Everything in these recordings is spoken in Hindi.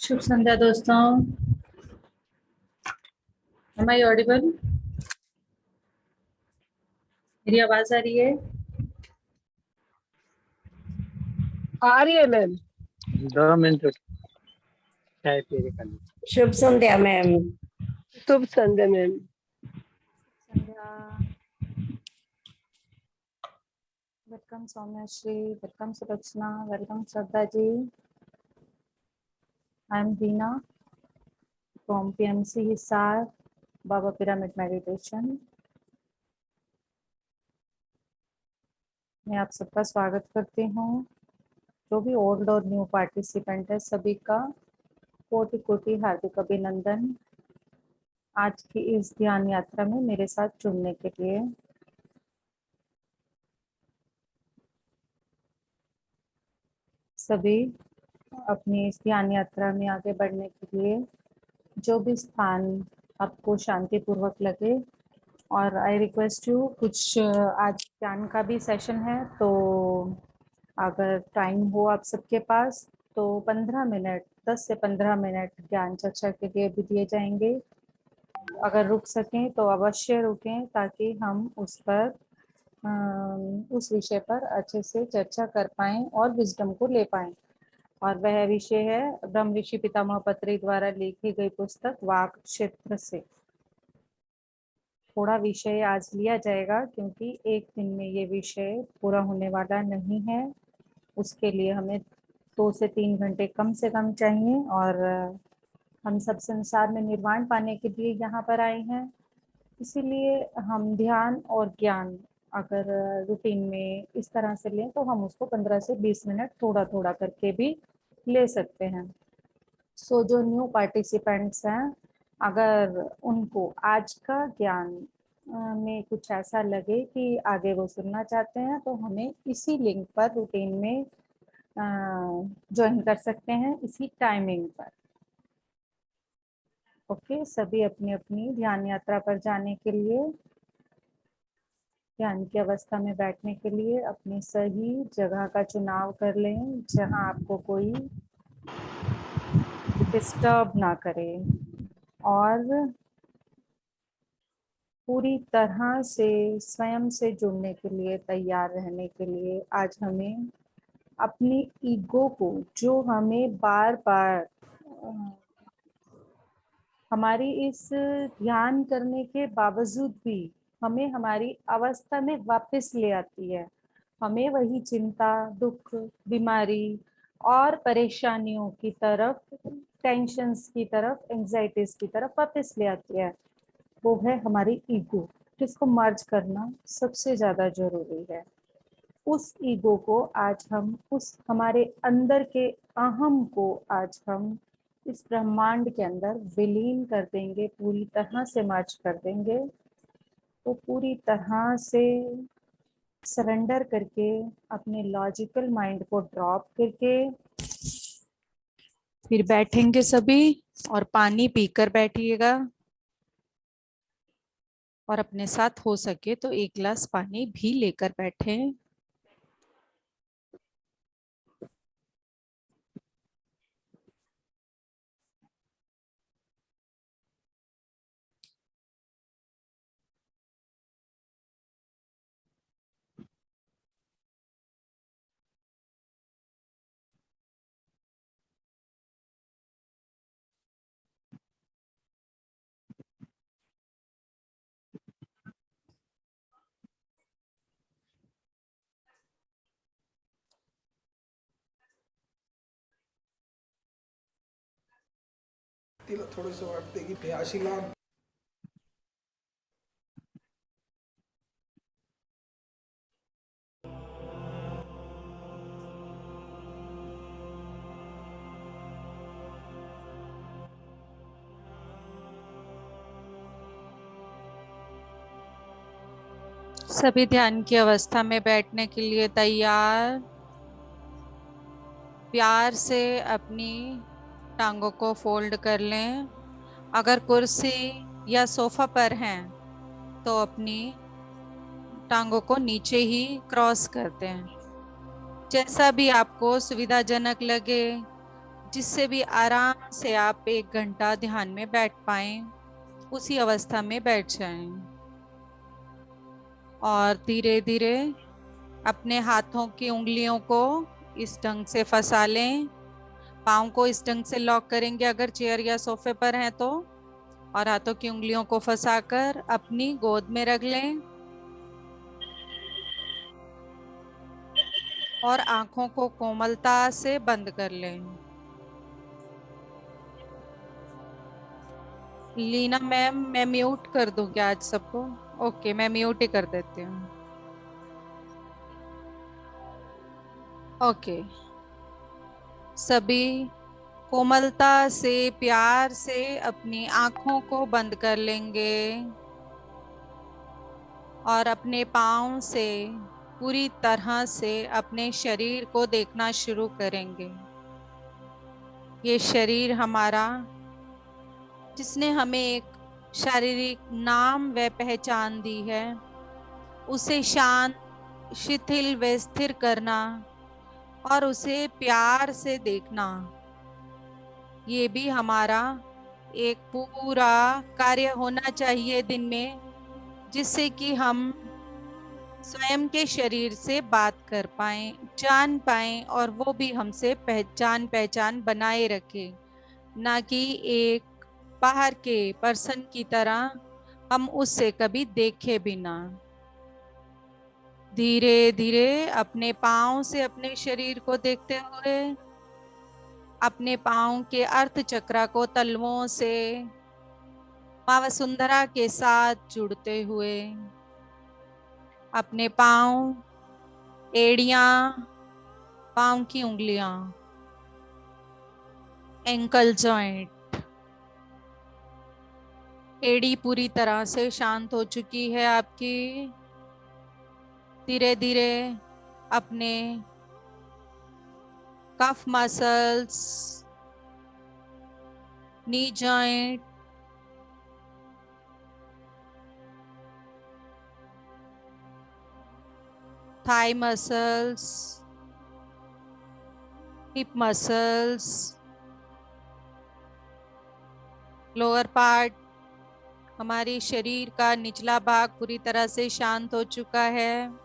शुभ संध्या दोस्तों। Am I audible? मेरी आवाज आ रही है? आ रही है मैम। 2 मिनट चाय पी के कर ली। शुभ संध्या मैम। शुभ संध्या मैम। संध्या। Welcome Soumyashri, welcome Sulakshana, welcome Shraddha ji. I am Deena from PMC Hisar, Baba pyramid meditation. मैं आप सबका स्वागत करती हूँ। जो भी ओल्ड और न्यू पार्टिसिपेंट है सभी का कोटि कोटि हार्दिक अभिनंदन आज की इस ध्यान यात्रा में मेरे साथ जुड़ने के लिए। सभी अपनी इस ध्यान यात्रा में आगे बढ़ने के लिए जो भी स्थान आपको शांतिपूर्वक लगे, और आई रिक्वेस्ट यू, कुछ आज ज्ञान का भी सेशन है, तो अगर टाइम हो आप सबके पास तो 15 मिनट, 10 से 15 मिनट ज्ञान चर्चा के लिए भी दिए जाएंगे। अगर रुक सकें तो अवश्य रुकें ताकि हम उस विषय पर अच्छे से चर्चा कर पाएं और विजडम को ले पाएं। और वह विषय है ब्रह्म ऋषि पितामह पत्री द्वारा लिखी गई पुस्तक वाक क्षेत्र से। थोड़ा विषय आज लिया जाएगा क्योंकि एक दिन में ये विषय पूरा होने वाला नहीं है। उसके लिए हमें 2 से 3 घंटे कम से कम चाहिए, और हम सब संसार में निर्वाण पाने के लिए यहाँ पर आए हैं। इसीलिए हम ध्यान और ज्ञान अगर रूटीन में इस तरह से लें तो हम उसको 15 से 20 मिनट थोड़ा थोड़ा करके भी ले सकते हैं। सो जो न्यू पार्टिसिपेंट्स हैं, अगर उनको आज का ज्ञान में कुछ ऐसा लगे कि आगे वो सुनना चाहते हैं तो हमें इसी लिंक पर रूटीन में ज्वाइन कर सकते हैं, इसी टाइमिंग पर। ओके, सभी अपनी अपनी ध्यान यात्रा पर जाने के लिए, ध्यान की अवस्था में बैठने के लिए अपनी सही जगह का चुनाव कर लें जहां आपको कोई डिस्टर्ब ना करे, और पूरी तरह से स्वयं से जुड़ने के लिए तैयार रहने के लिए आज हमें अपनी ईगो को, जो हमें बार बार हमारी इस ध्यान करने के बावजूद भी हमें हमारी अवस्था में वापस ले आती है, हमें वही चिंता, दुख, बीमारी और परेशानियों की तरफ, टेंशन्स की तरफ, एंजाइटीज की तरफ वापस ले आती है। वो है हमारी ईगो, जिसको मर्ज करना सबसे ज्यादा जरूरी है। उस ईगो को आज हम, उस हमारे अंदर के अहम को आज हम इस ब्रह्मांड के अंदर विलीन कर देंगे, पूरी तरह से मर्ज कर देंगे। तो पूरी तरह से सरेंडर करके अपने लॉजिकल माइंड को ड्रॉप करके फिर बैठेंगे सभी, और पानी पीकर बैठिएगा, और अपने साथ हो सके तो 1 गिलास पानी भी लेकर बैठें। तिला थोडंसं वाटते की ते अशी लांब सभी ध्यान की अवस्था में बैठने के लिए तैयार। प्यार से अपनी टांगों को फोल्ड कर लें। अगर कुर्सी या सोफा पर हैं तो अपनी टांगों को नीचे ही क्रॉस कर दें। जैसा भी आपको सुविधाजनक लगे, जिससे भी आराम से आप 1 घंटा ध्यान में बैठ पाएं, उसी अवस्था में बैठ जाएं। और धीरे धीरे अपने हाथों की उंगलियों को इस ढंग से फंसा लें। पाँव को इस ढंग से लॉक करेंगे अगर चेयर या सोफे पर हैं तो, और हाथों की उंगलियों को फंसाकर अपनी गोद में रख लें और आंखों को कोमलता से बंद कर लें। लीना मैम, मैं म्यूट कर दूं क्या आज सबको? ओके, मैं म्यूट ही कर देती हूँ। ओके, सभी कोमलता से, प्यार से अपनी आंखों को बंद कर लेंगे और अपने पाँव से पूरी तरह से अपने शरीर को देखना शुरू करेंगे। ये शरीर हमारा, जिसने हमें एक शारीरिक नाम व पहचान दी है, उसे शांत, शिथिल व स्थिर करना और उसे प्यार से देखना, ये भी हमारा एक पूरा कार्य होना चाहिए दिन में, जिससे कि हम स्वयं के शरीर से बात कर पाएं, जान पाएं और वो भी हमसे पहचान बनाए रखे, ना कि एक बाहर के पर्सन की तरह हम उससे कभी देखे भी ना। धीरे धीरे अपने पाँव से अपने शरीर को देखते हुए, अपने पाँव के अर्थ चक्र को तलवों से माँ वसुंधरा के साथ जुड़ते हुए, अपने पाँव, एड़ियां, पाँव की उंगलियां, एंकल जॉइंट, एड़ी पूरी तरह से शांत हो चुकी है आपकी। धीरे धीरे अपने cuff muscles, knee joint, thigh muscles, hip muscles, lower part, हमारी शरीर का निचला भाग पूरी तरह से शांत हो चुका है।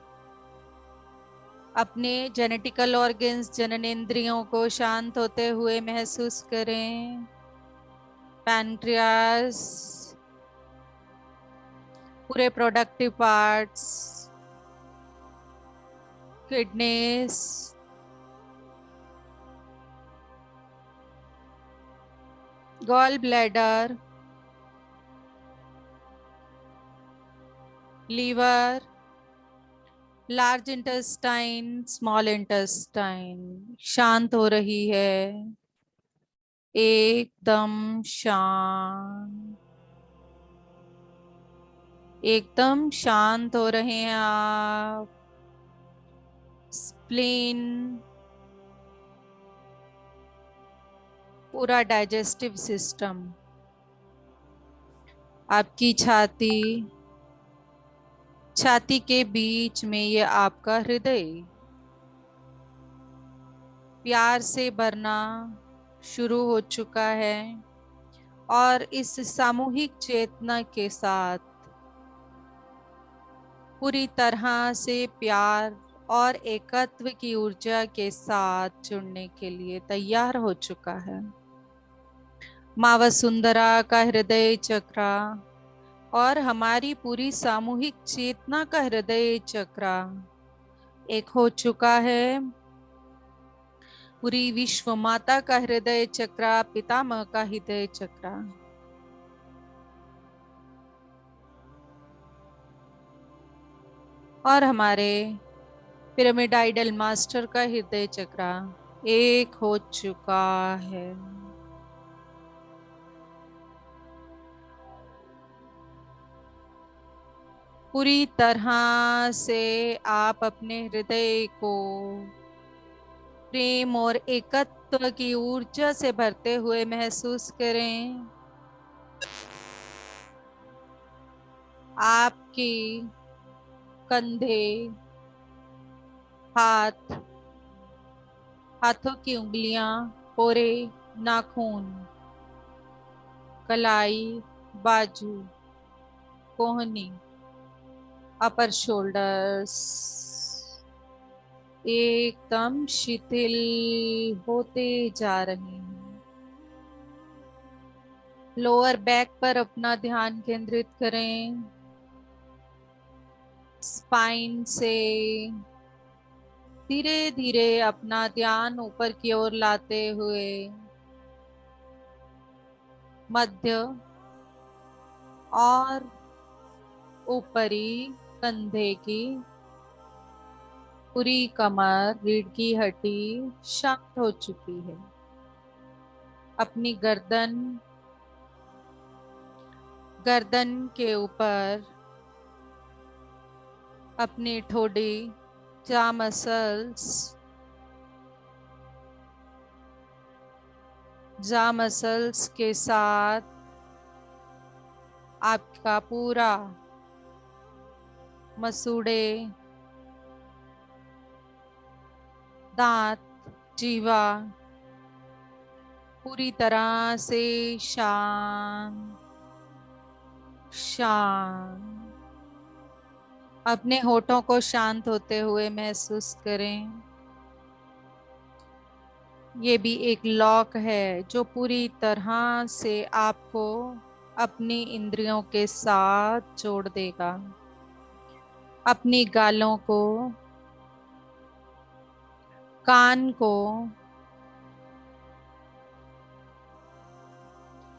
अपने जेनेटिकल ऑर्गन्स, जननेंद्रियों को शांत होते हुए महसूस करें। पैनक्रियास, पूरे productive parts, kidneys, gall bladder, liver, large intestine, small intestine शांत हो रही है, एकदम शांत, एकदम शांत हो रहे हैं आप। स्प्लीन, पूरा डाइजेस्टिव सिस्टम, आपकी छाती, छाती के बीच में ये आपका हृदय प्यार से भरना शुरू हो चुका है और इस सामूहिक चेतना के साथ पूरी तरह से प्यार और एकत्व की ऊर्जा के साथ जुड़ने के लिए तैयार हो चुका है। माँ वसुंधरा का हृदय चक्र और हमारी पूरी सामूहिक चेतना का हृदय चक्र एक हो चुका है। पूरी विश्व माता का हृदय चक्र, पितामह का हृदय चक्र, और हमारे पिरामिडाइडल मास्टर का हृदय चक्र एक हो चुका है। पूरी तरह से आप अपने हृदय को प्रेम और एकत्व की ऊर्जा से भरते हुए महसूस करें। आपकी कंधे, हाथ, हाथों की उंगलियां, पोरे नाखून, कलाई, बाजू, कोहनी, अपर शोल्डर्स एकदम शिथिल होते जा रहे हैं। लोअर बैक पर अपना ध्यान केंद्रित करें। स्पाइन से धीरे धीरे अपना ध्यान ऊपर की ओर लाते हुए मध्य और ऊपरी कंधे की पूरी कमर, रीढ़ की हड्डी शांत हो चुकी है। अपनी गर्दन के ऊपर अपनी ठोड़ी, जा मसल्स के साथ आपका पूरा मसूड़े, दांत, जीवा पूरी तरह से शांत। अपने होठों को शांत होते हुए महसूस करें। ये भी एक लॉक है जो पूरी तरह से आपको अपनी इंद्रियों के साथ जोड़ देगा। अपनी गालों को, कान को,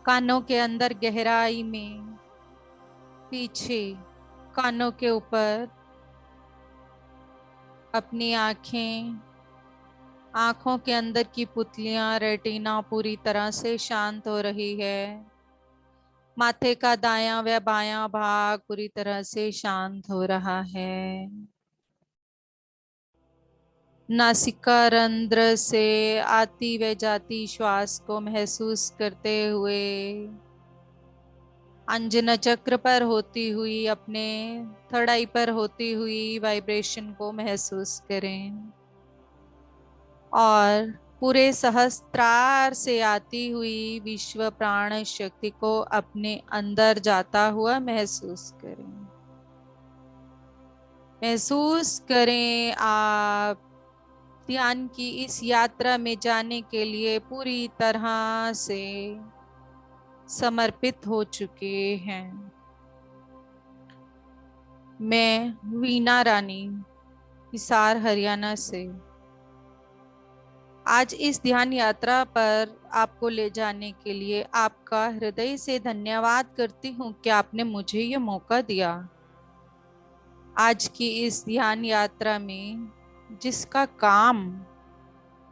कानों के अंदर गहराई में, पीछे कानों के ऊपर अपनी आंखें, आंखों के अंदर की पुतलियां, रेटिना पूरी तरह से शांत हो रही है। माथे का दायां व बायां भाग पूरी तरह से शांत हो रहा है। नासिका रंध्र से आती व जाती श्वास को महसूस करते हुए अंजन चक्र पर होती हुई, अपने थर्ड आई पर होती हुई वाइब्रेशन को महसूस करें और पूरे सहस्त्रार से आती हुई विश्व प्राण शक्ति को अपने अंदर जाता हुआ महसूस करें। महसूस करें आप ध्यान की इस यात्रा में जाने के लिए पूरी तरह से समर्पित हो चुके हैं। मैं वीना रानी, हिसार हरियाणा से आज इस ध्यान यात्रा पर आपको ले जाने के लिए आपका हृदय से धन्यवाद करती हूँ कि आपने मुझे ये मौका दिया। आज की इस ध्यान यात्रा में जिसका काम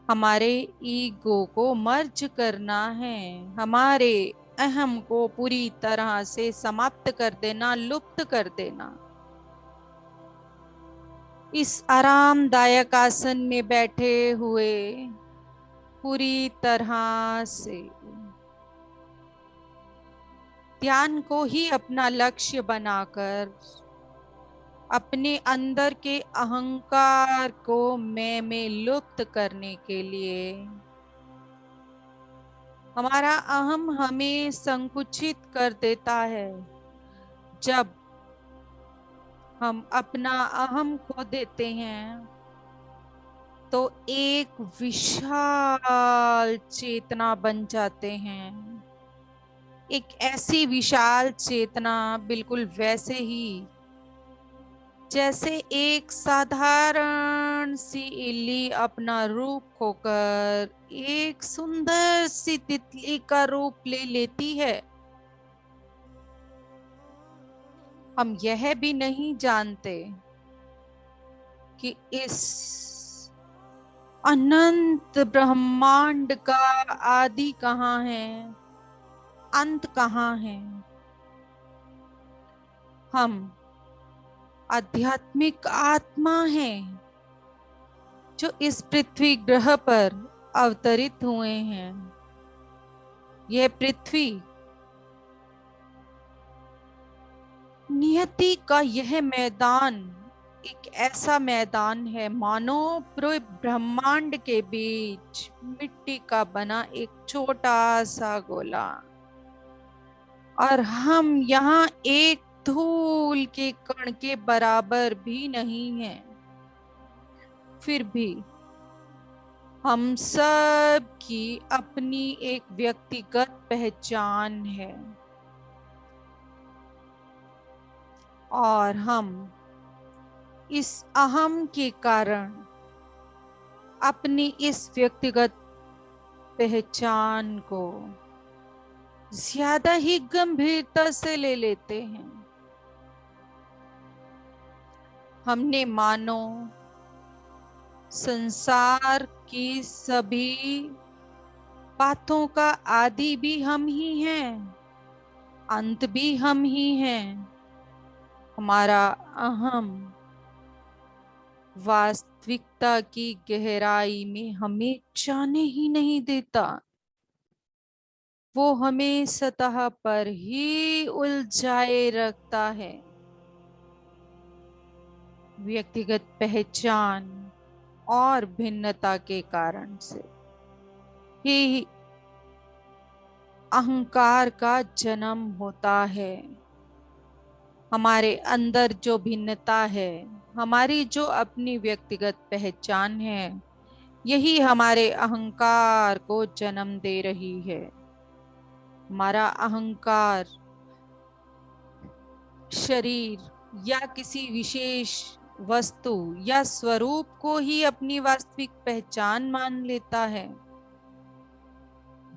हमारे ईगो को मर्ज करना है, हमारे अहम को पूरी तरह से समाप्त कर देना, लुप्त कर देना। इस आरामदायक आसन में बैठे हुए पूरी तरह से ध्यान को ही अपना लक्ष्य बनाकर अपने अंदर के अहंकार को मैं में लुप्त करने के लिए, हमारा अहम हमें संकुचित कर देता है। जब हम अपना अहम खो देते हैं तो एक विशाल चेतना बन जाते हैं। एक ऐसी विशाल चेतना बिल्कुल वैसे ही जैसे एक साधारण सी इल्ली अपना रूप खोकर एक सुंदर सी तितली का रूप ले लेती है। हम यह भी नहीं जानते कि इस अनंत ब्रह्मांड का आदि कहाँ है, अंत कहाँ है। हम आध्यात्मिक आत्मा हैं जो इस पृथ्वी ग्रह पर अवतरित हुए हैं। यह पृथ्वी नियति का यह मैदान एक ऐसा मैदान है मानो पूरे ब्रह्मांड के बीच मिट्टी का बना एक छोटा सा गोला, और हम यहाँ एक धूल के कण के बराबर भी नहीं हैं। फिर भी हम सब की अपनी एक व्यक्तिगत पहचान है, और हम इस अहम के कारण अपनी इस व्यक्तिगत पहचान को ज्यादा ही गंभीरता से ले लेते हैं। हमने मानो संसार की सभी बातों का आदि भी हम ही हैं, अंत भी हम ही हैं। हमारा अहम वास्तविकता की गहराई में हमें जाने ही नहीं देता, वो हमें सतह पर ही उलझाए रखता है। व्यक्तिगत पहचान और भिन्नता के कारण से ही अहंकार का जन्म होता है। हमारे अंदर जो भिन्नता है, हमारी जो अपनी व्यक्तिगत पहचान है, यही हमारे अहंकार को जन्म दे रही है। हमारा अहंकार शरीर या किसी विशेष वस्तु या स्वरूप को ही अपनी वास्तविक पहचान मान लेता है।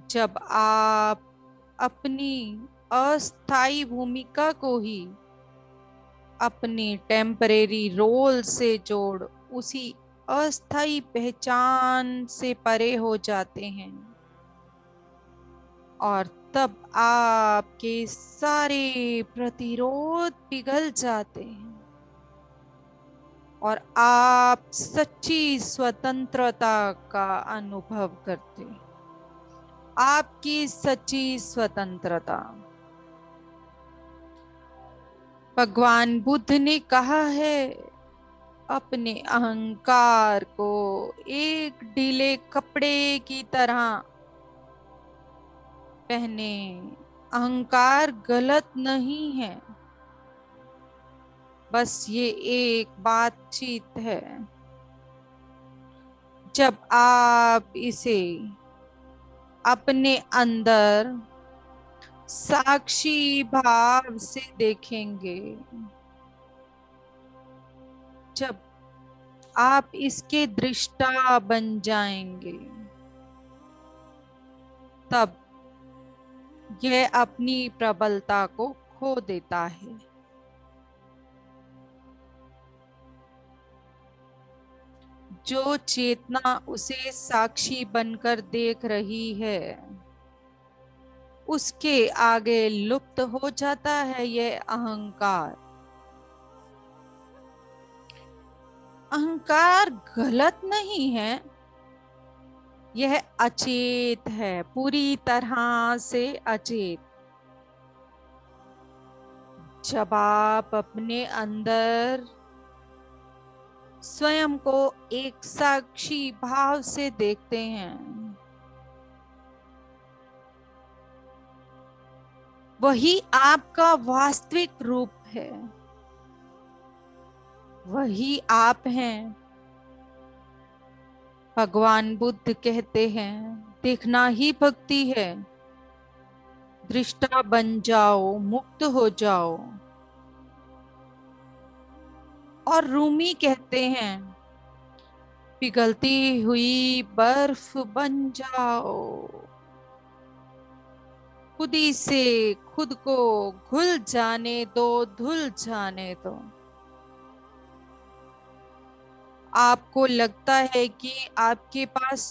जब आप अपनी अस्थायी भूमिका को ही अपनी टेम्परेरी रोल से जोड़ उसी अस्थायी पहचान से परे हो जाते हैं, और तब आपके सारे प्रतिरोध पिघल जाते हैं और आप सच्ची स्वतंत्रता का अनुभव करते हैं। आपकी सच्ची स्वतंत्रता। भगवान बुद्ध ने कहा है, अपने अहंकार को एक ढीले कपड़े की तरह पहने। अहंकार गलत नहीं है, बस ये एक बातचीत है। जब आप इसे अपने अंदर साक्षी भाव से देखेंगे, जब आप इसके दृष्टा बन जाएंगे, तब यह अपनी प्रबलता को खो देता है। जो चेतना उसे साक्षी बनकर देख रही है, उसके आगे लुप्त हो जाता है यह अहंकार। अहंकार गलत नहीं है, यह अचेत है, पूरी तरह से अचेत। जब आप अपने अंदर स्वयं को एक साक्षी भाव से देखते हैं, वही आपका वास्तविक रूप है, वही आप हैं। भगवान बुद्ध कहते हैं, देखना ही भक्ति है। दृष्टा बन जाओ, मुक्त हो जाओ। और रूमी कहते हैं, पिघलती हुई बर्फ बन जाओ। खुद ही से खुद को घुल जाने दो, धुल जाने दो। आपको लगता है कि आपके पास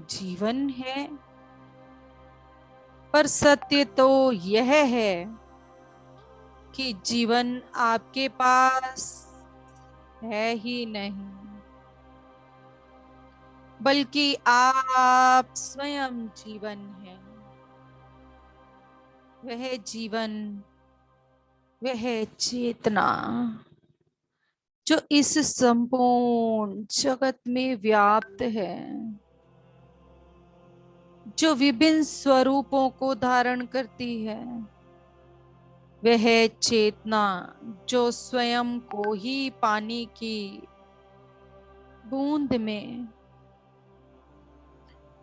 जीवन है, पर सत्य तो यह है कि जीवन आपके पास है ही नहीं, बल्कि आप स्वयं जीवन हैं। वह जीवन, वह चेतना जो इस संपूर्ण जगत में व्याप्त है, जो विभिन्न स्वरूपों को धारण करती है, वह चेतना जो स्वयं को ही पानी की बूंद में,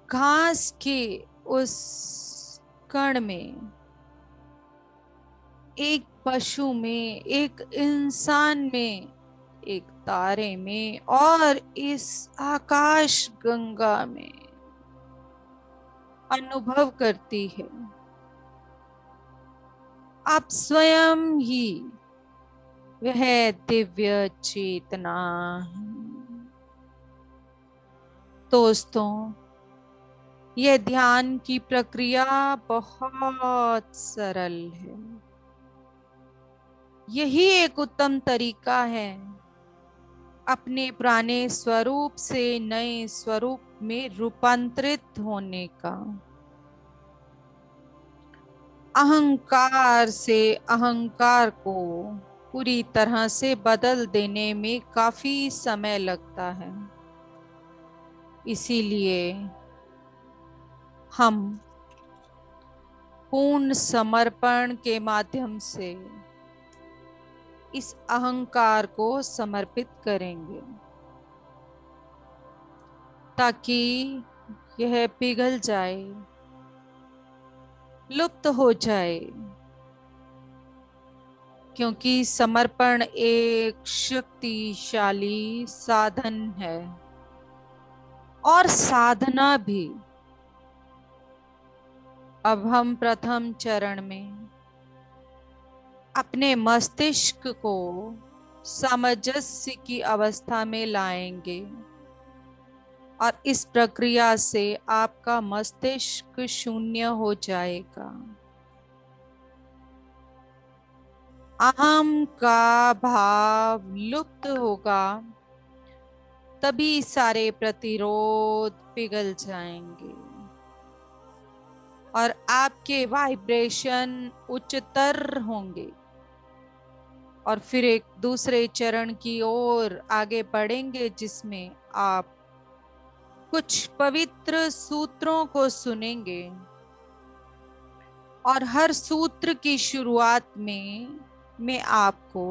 घास के उस कण में, एक पशु में, एक इंसान में, एक तारे में और इस आकाश गंगा में अनुभव करती है। आप स्वयं ही वह दिव्य चेतना है। दोस्तों, यह ध्यान की प्रक्रिया बहुत सरल है। यही एक उत्तम तरीका है अपने पुराने स्वरूप से नए स्वरूप में रूपांतरित होने का। अहंकार से अहंकार को पूरी तरह से बदल देने में काफी समय लगता है। इसीलिए हम पूर्ण समर्पण के माध्यम से इस अहंकार को समर्पित करेंगे ताकि यह पिघल जाए, लुप्त हो जाए। क्योंकि समर्पण एक शक्तिशाली साधन है और साधना भी। अब हम प्रथम चरण में अपने मस्तिष्क को सामंजस्य की अवस्था में लाएंगे और इस प्रक्रिया से आपका मस्तिष्क शून्य हो जाएगा। अहम का भाव लुप्त होगा, तभी सारे प्रतिरोध पिघल जाएंगे और आपके वाइब्रेशन उच्चतर होंगे। और फिर एक दूसरे चरण की ओर आगे बढ़ेंगे जिसमें आप कुछ पवित्र सूत्रों को सुनेंगे और हर सूत्र की शुरुआत में मैं आपको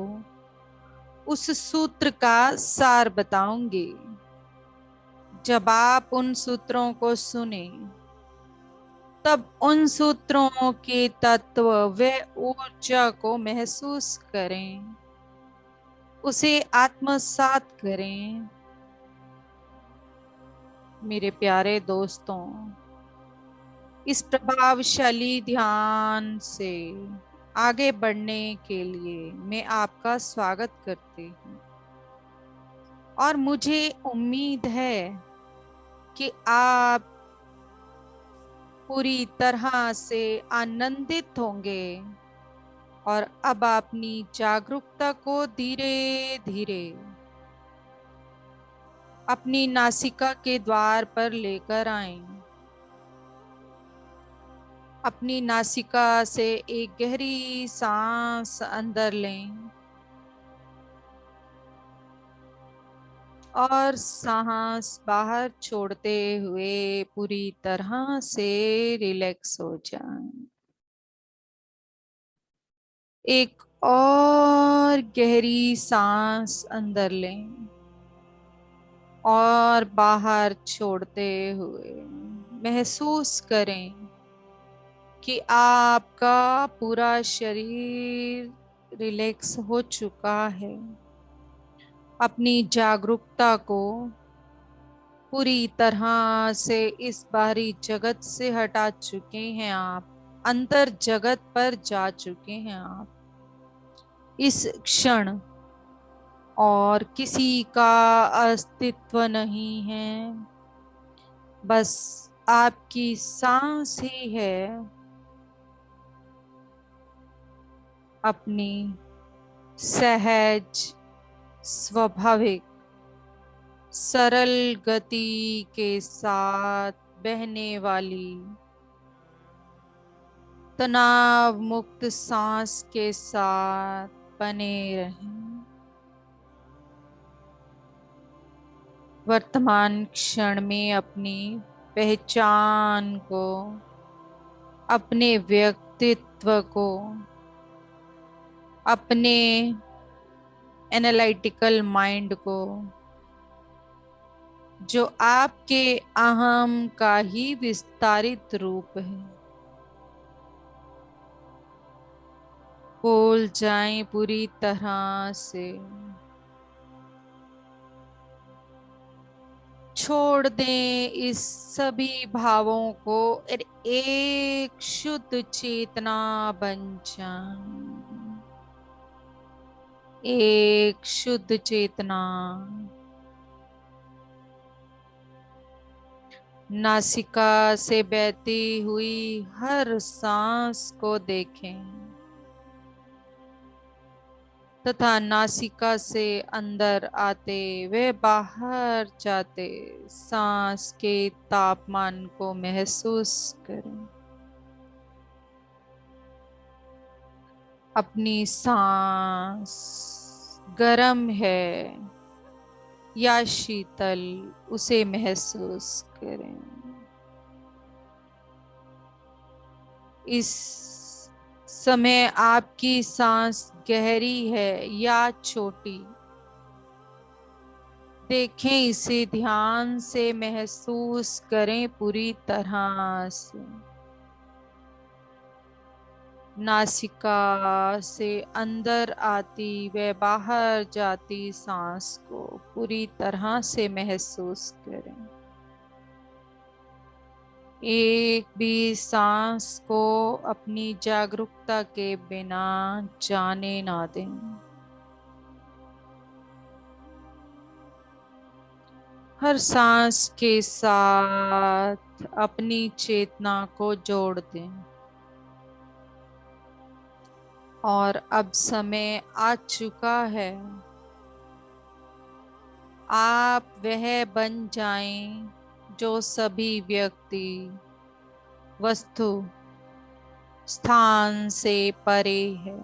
उस सूत्र का सार बताऊंगी। जब आप उन सूत्रों को सुने तब उन सूत्रों के तत्व व ऊर्जा को महसूस करें, उसे आत्मसात करें। मेरे प्यारे दोस्तों, इस प्रभावशाली ध्यान से आगे बढ़ने के लिए मैं आपका स्वागत करती हूँ और मुझे उम्मीद है कि आप पूरी तरह से आनंदित होंगे और अब अपनी जागरूकता को धीरे धीरे अपनी नासिका के द्वार पर लेकर आएं। अपनी नासिका से एक गहरी सांस अंदर लें और सांस बाहर छोड़ते हुए पूरी तरह से रिलैक्स हो जाएं। एक और गहरी सांस अंदर लें और बाहर छोड़ते हुए महसूस करें कि आपका पूरा शरीर रिलैक्स हो चुका है। अपनी जागरूकता को पूरी तरह से इस बाहरी जगत से हटा चुके हैं आप, अंतर जगत पर जा चुके हैं आप इस क्षण, और किसी का अस्तित्व नहीं है, बस आपकी सांस ही है। अपनी सहज, स्वाभाविक, सरल गति के साथ बहने वाली तनाव मुक्त सांस के साथ बने रहें। वर्तमान क्षण में अपनी पहचान को, अपने व्यक्तित्व को, अपने एनालिटिकल माइंड को, जो आपके अहम का ही विस्तारित रूप है, भूल जाएं पूरी तरह से। छोड़ दें इस सभी भावों को और एक शुद्ध चेतना बन जाएं। एक शुद्ध चेतना। नासिका से बहती हुई हर सांस को देखें तथा नासिका से अंदर आते वे बाहर जाते सांस के तापमान को महसूस करें। अपनी सांस गर्म है या शीतल, उसे महसूस करें। इस समय आपकी सांस गहरी है या छोटी, देखें, इसे ध्यान से महसूस करें पूरी तरह से। नासिका से अंदर आती व बाहर जाती सांस को पूरी तरह से महसूस करें। एक भी सांस को अपनी जागरूकता के बिना जाने ना दें। हर सांस के साथ अपनी चेतना को जोड़ दें। और अब समय आ चुका है, आप वह बन जाएं जो सभी व्यक्ति, वस्तु, स्थान से परे है।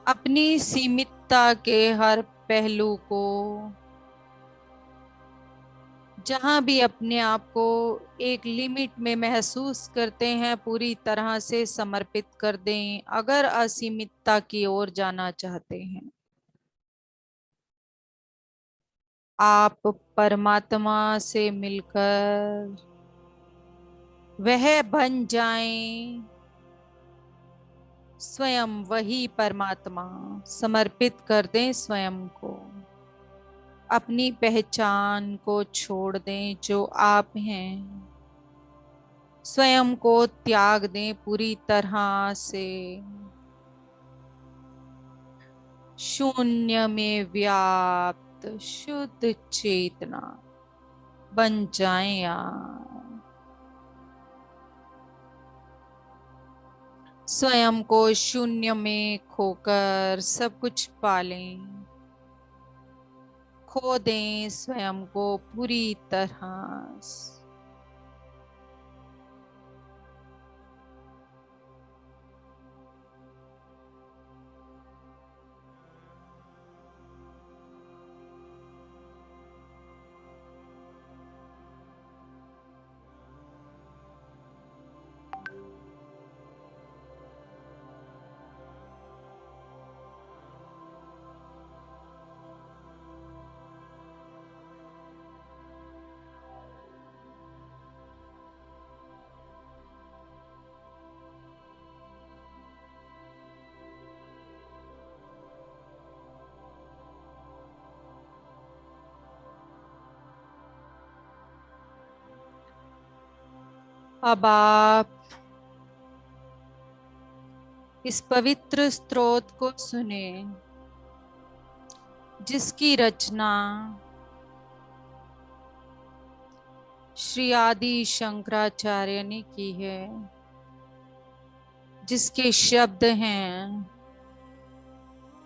अपनी सीमितता के हर पहलू को, जहां भी अपने आप को एक लिमिट में महसूस करते हैं, पूरी तरह से समर्पित कर दें। अगर असीमितता की ओर जाना चाहते हैं, आप परमात्मा से मिलकर वह बन जाएं, स्वयं वही परमात्मा। समर्पित कर दें स्वयं को, अपनी पहचान को छोड़ दें जो आप हैं, स्वयं को त्याग दें पूरी तरह से। शून्य में व्याप्त शुद्ध चेतना बन जाएं आप। स्वयं को शून्य में खोकर सब कुछ पालें, खो दें स्वयं को पूरी तरह से। अब आप इस पवित्र स्तोत्र को सुने, जिसकी रचना श्री आदि शंकराचार्य ने की है, जिसके शब्द हैं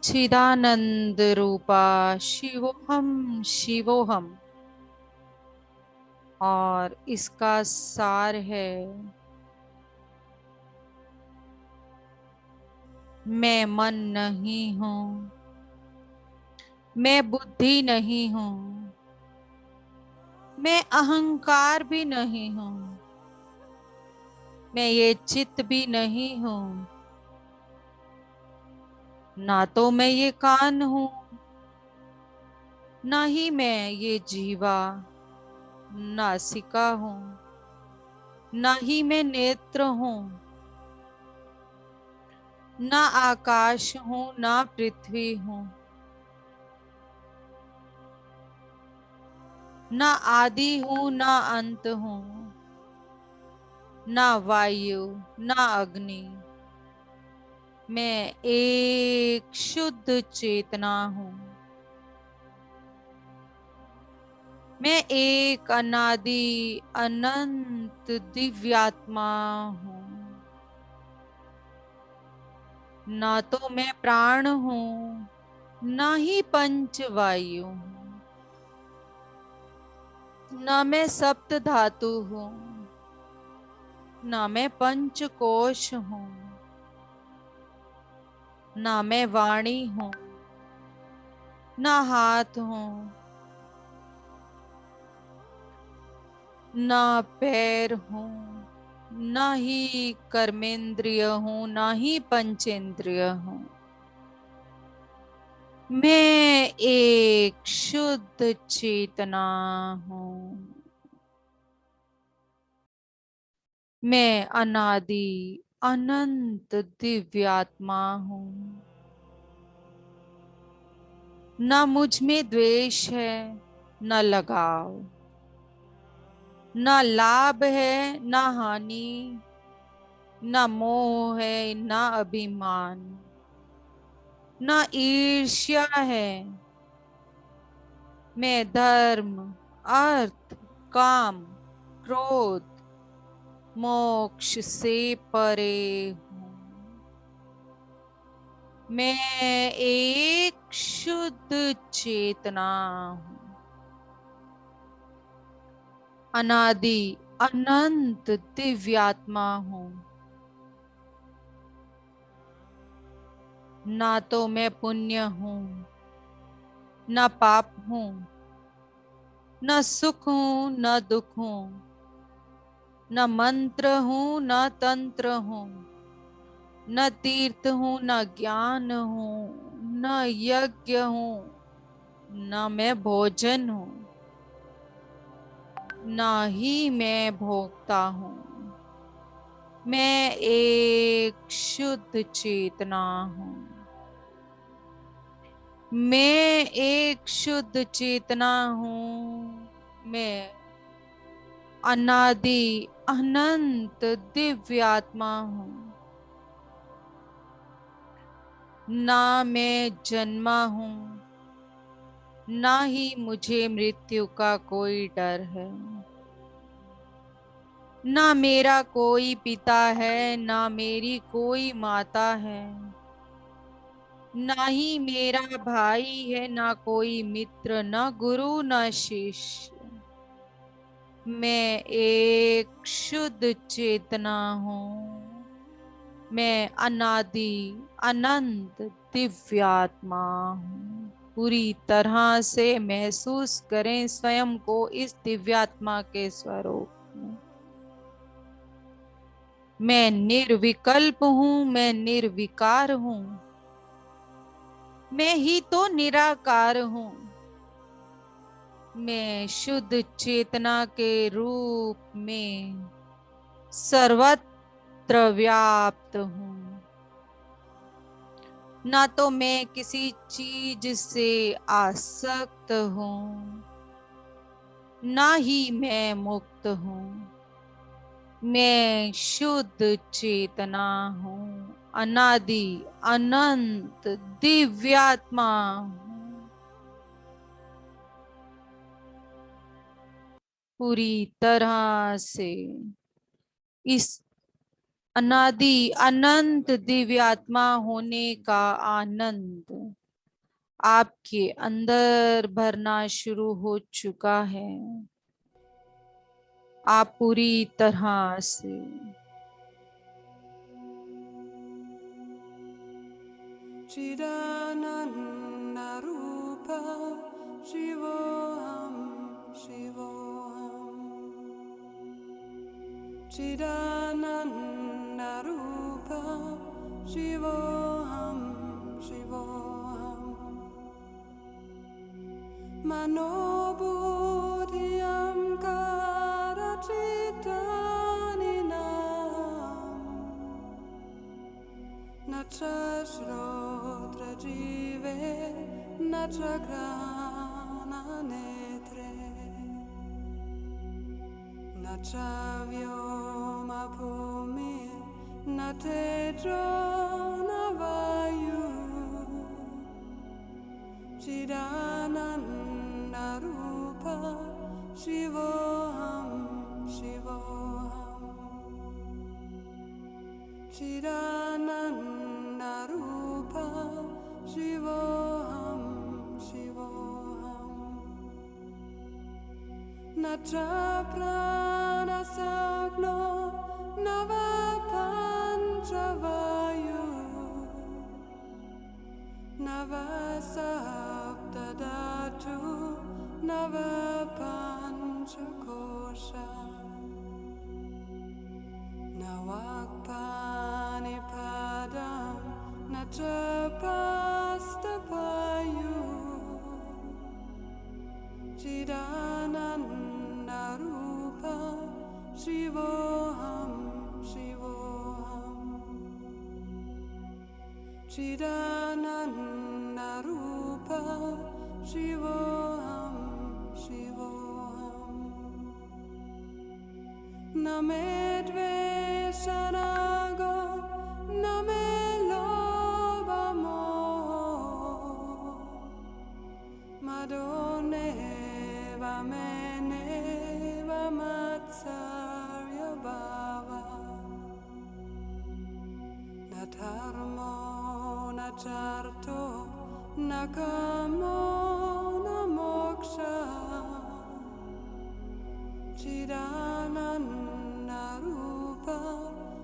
चिदानंद रूपा शिवोहम शिवोहम। और इसका सार है, मैं मन नहीं हूं, मैं बुद्धि नहीं हूँ, मैं अहंकार भी नहीं हूँ, मैं ये चित्त भी नहीं हूँ, ना तो मैं ये कान हूँ, ना ही मैं ये जीवा नासिका हूँ, ना ही मैं नेत्र हूँ, ना आकाश हूँ, ना पृथ्वी हूँ, ना आदि हूँ, ना अंत हूँ, ना वायु, ना अग्नि। मैं एक शुद्ध चेतना हूँ। मैं एक अनादि अनंत दिव्यात्मा हूँ। ना तो मैं प्राण हूँ, ना ही पंच वायु हूँ, ना मैं सप्त धातु हूँ, ना मैं पंच कोश हूँ, ना मैं वाणी हूँ, ना हाथ हूँ, ना पैर हूँ, ना ही कर्मेंद्रिय हूँ, ना ही पंचेंद्रिय हूँ। मैं एक शुद्ध चेतना हूँ। मैं अनादि अनंत दिव्यात्मा हूँ। न मुझ में द्वेष है, न लगाव, न लाभ है, न हानि, न मोह है, न अभिमान, न ईर्ष्या है। मैं धर्म, अर्थ, काम, क्रोध, मोक्ष से परे हूँ। मैं एक शुद्ध चेतना हूँ। अनादि अनंत दिव्यात्मा हूँ। ना तो मैं पुण्य हूँ, न पाप हूँ, न सुख हूँ, न दुख हूँ, न मंत्र हूँ, न तंत्र हूँ, न तीर्थ हूँ, न ज्ञान हूँ, न यज्ञ हूँ, न मैं भोजन हूँ, न ही मैं भोक्ता हूँ। मैं एक शुद्ध चेतना हूँ। मैं एक शुद्ध चेतना हूँ। मैं अनादि अनंत दिव्यात्मा हूँ। ना मैं जन्मा हूँ, ना ही मुझे मृत्यु का कोई डर है। ना मेरा कोई पिता है, ना मेरी कोई माता है, ना ही मेरा भाई है, ना कोई मित्र, ना गुरु, ना शिष्य। मैं एक शुद्ध चेतना हूँ। मैं अनादि अनंत दिव्यात्मा हूँ। पूरी तरह से महसूस करें स्वयं को इस दिव्यात्मा के स्वरूप में। मैं निर्विकल्प हूँ, मैं निर्विकार हूँ, मैं ही तो निराकार हूँ। मैं शुद्ध चेतना के रूप में सर्वत्र व्याप्त हूँ। ना तो मैं किसी चीज से आसक्त हूँ, ना ही मैं मुक्त हूँ। मैं शुद्ध चेतना हूँ, अनादि अनंत दिव्यात्मा हूँ। पूरी तरह से इस अनादि अनंत दिव्यात्मा होने का आनंद आपके अंदर भरना शुरू हो चुका है। आप पूरी तरह से चिदानंद रूप Shivoham, Shivoham. Chidananda Rupa, Shivoham, Shivoham. Manobudhyam Karachitaninaam Nacha Shrodra Jive Nacha Grana Netre Nacha Vyoma Bhumi Natedro Navayu Chidananda Rupa, Shivoham, Shivoham. Chidananda Rupa, Shivoham, Shivoham. Nacha Prana Sagno, Navapanchavayu. Navasaptadatu Navapanchakosha Navakpanipadam Nachapastapayu Chidananda Rupa Shivoham, Shivoham. Chidananda Rupa, Shivoham, Shivoham. Name Dveshanago, Name Loba Moho, Madone Vamene Vamatsarya Bhava, Natharmo Charto Nakamo Namoksha Chidananda Rupa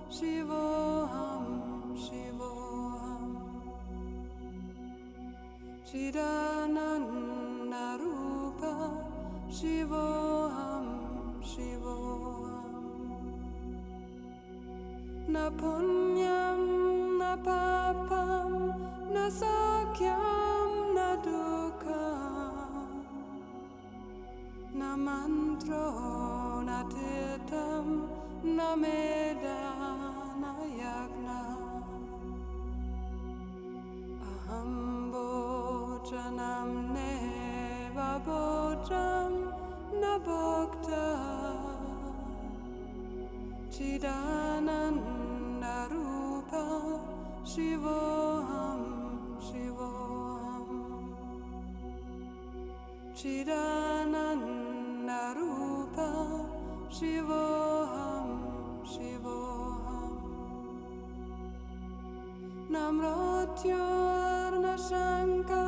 Shivoham, Shivoham. Chidananda Rupa Shivoham, Shivoham. Na punyam na papam na sakyam na dukkam na mantro na tirtam na meda na yagna aham bhojanam neva bhojam na bhokta Chidananda Rupa Shivoham, Shivoham. Chidananda Rupa Shivoham, Shivoham. Namrotyur na Shanka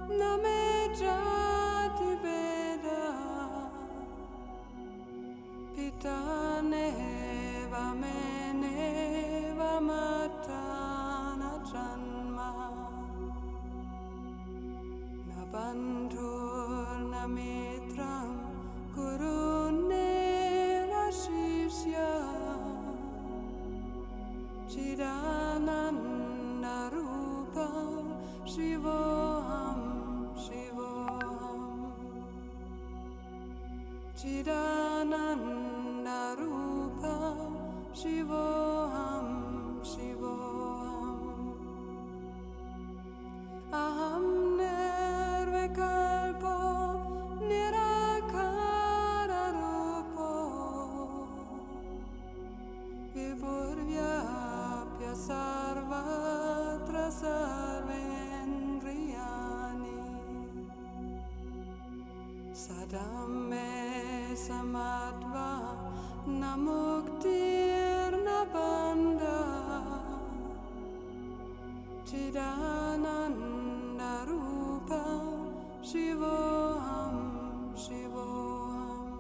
Name Jati Beda Pitane Vamene Vamatana Janma Nabandhur Namitram Gurune Rashishya Chidananda Rupa Shivoham, Shivoham. Chidananda Rupa Shivoham, Shivoham. Aham Nirvikalpo Nirakara Rupo Vibhurvyapya Sarvatra Sarvendriyani Sadame Samadva Namuktir Nabanda Chidananda Rupa Shivoham, Shivoham.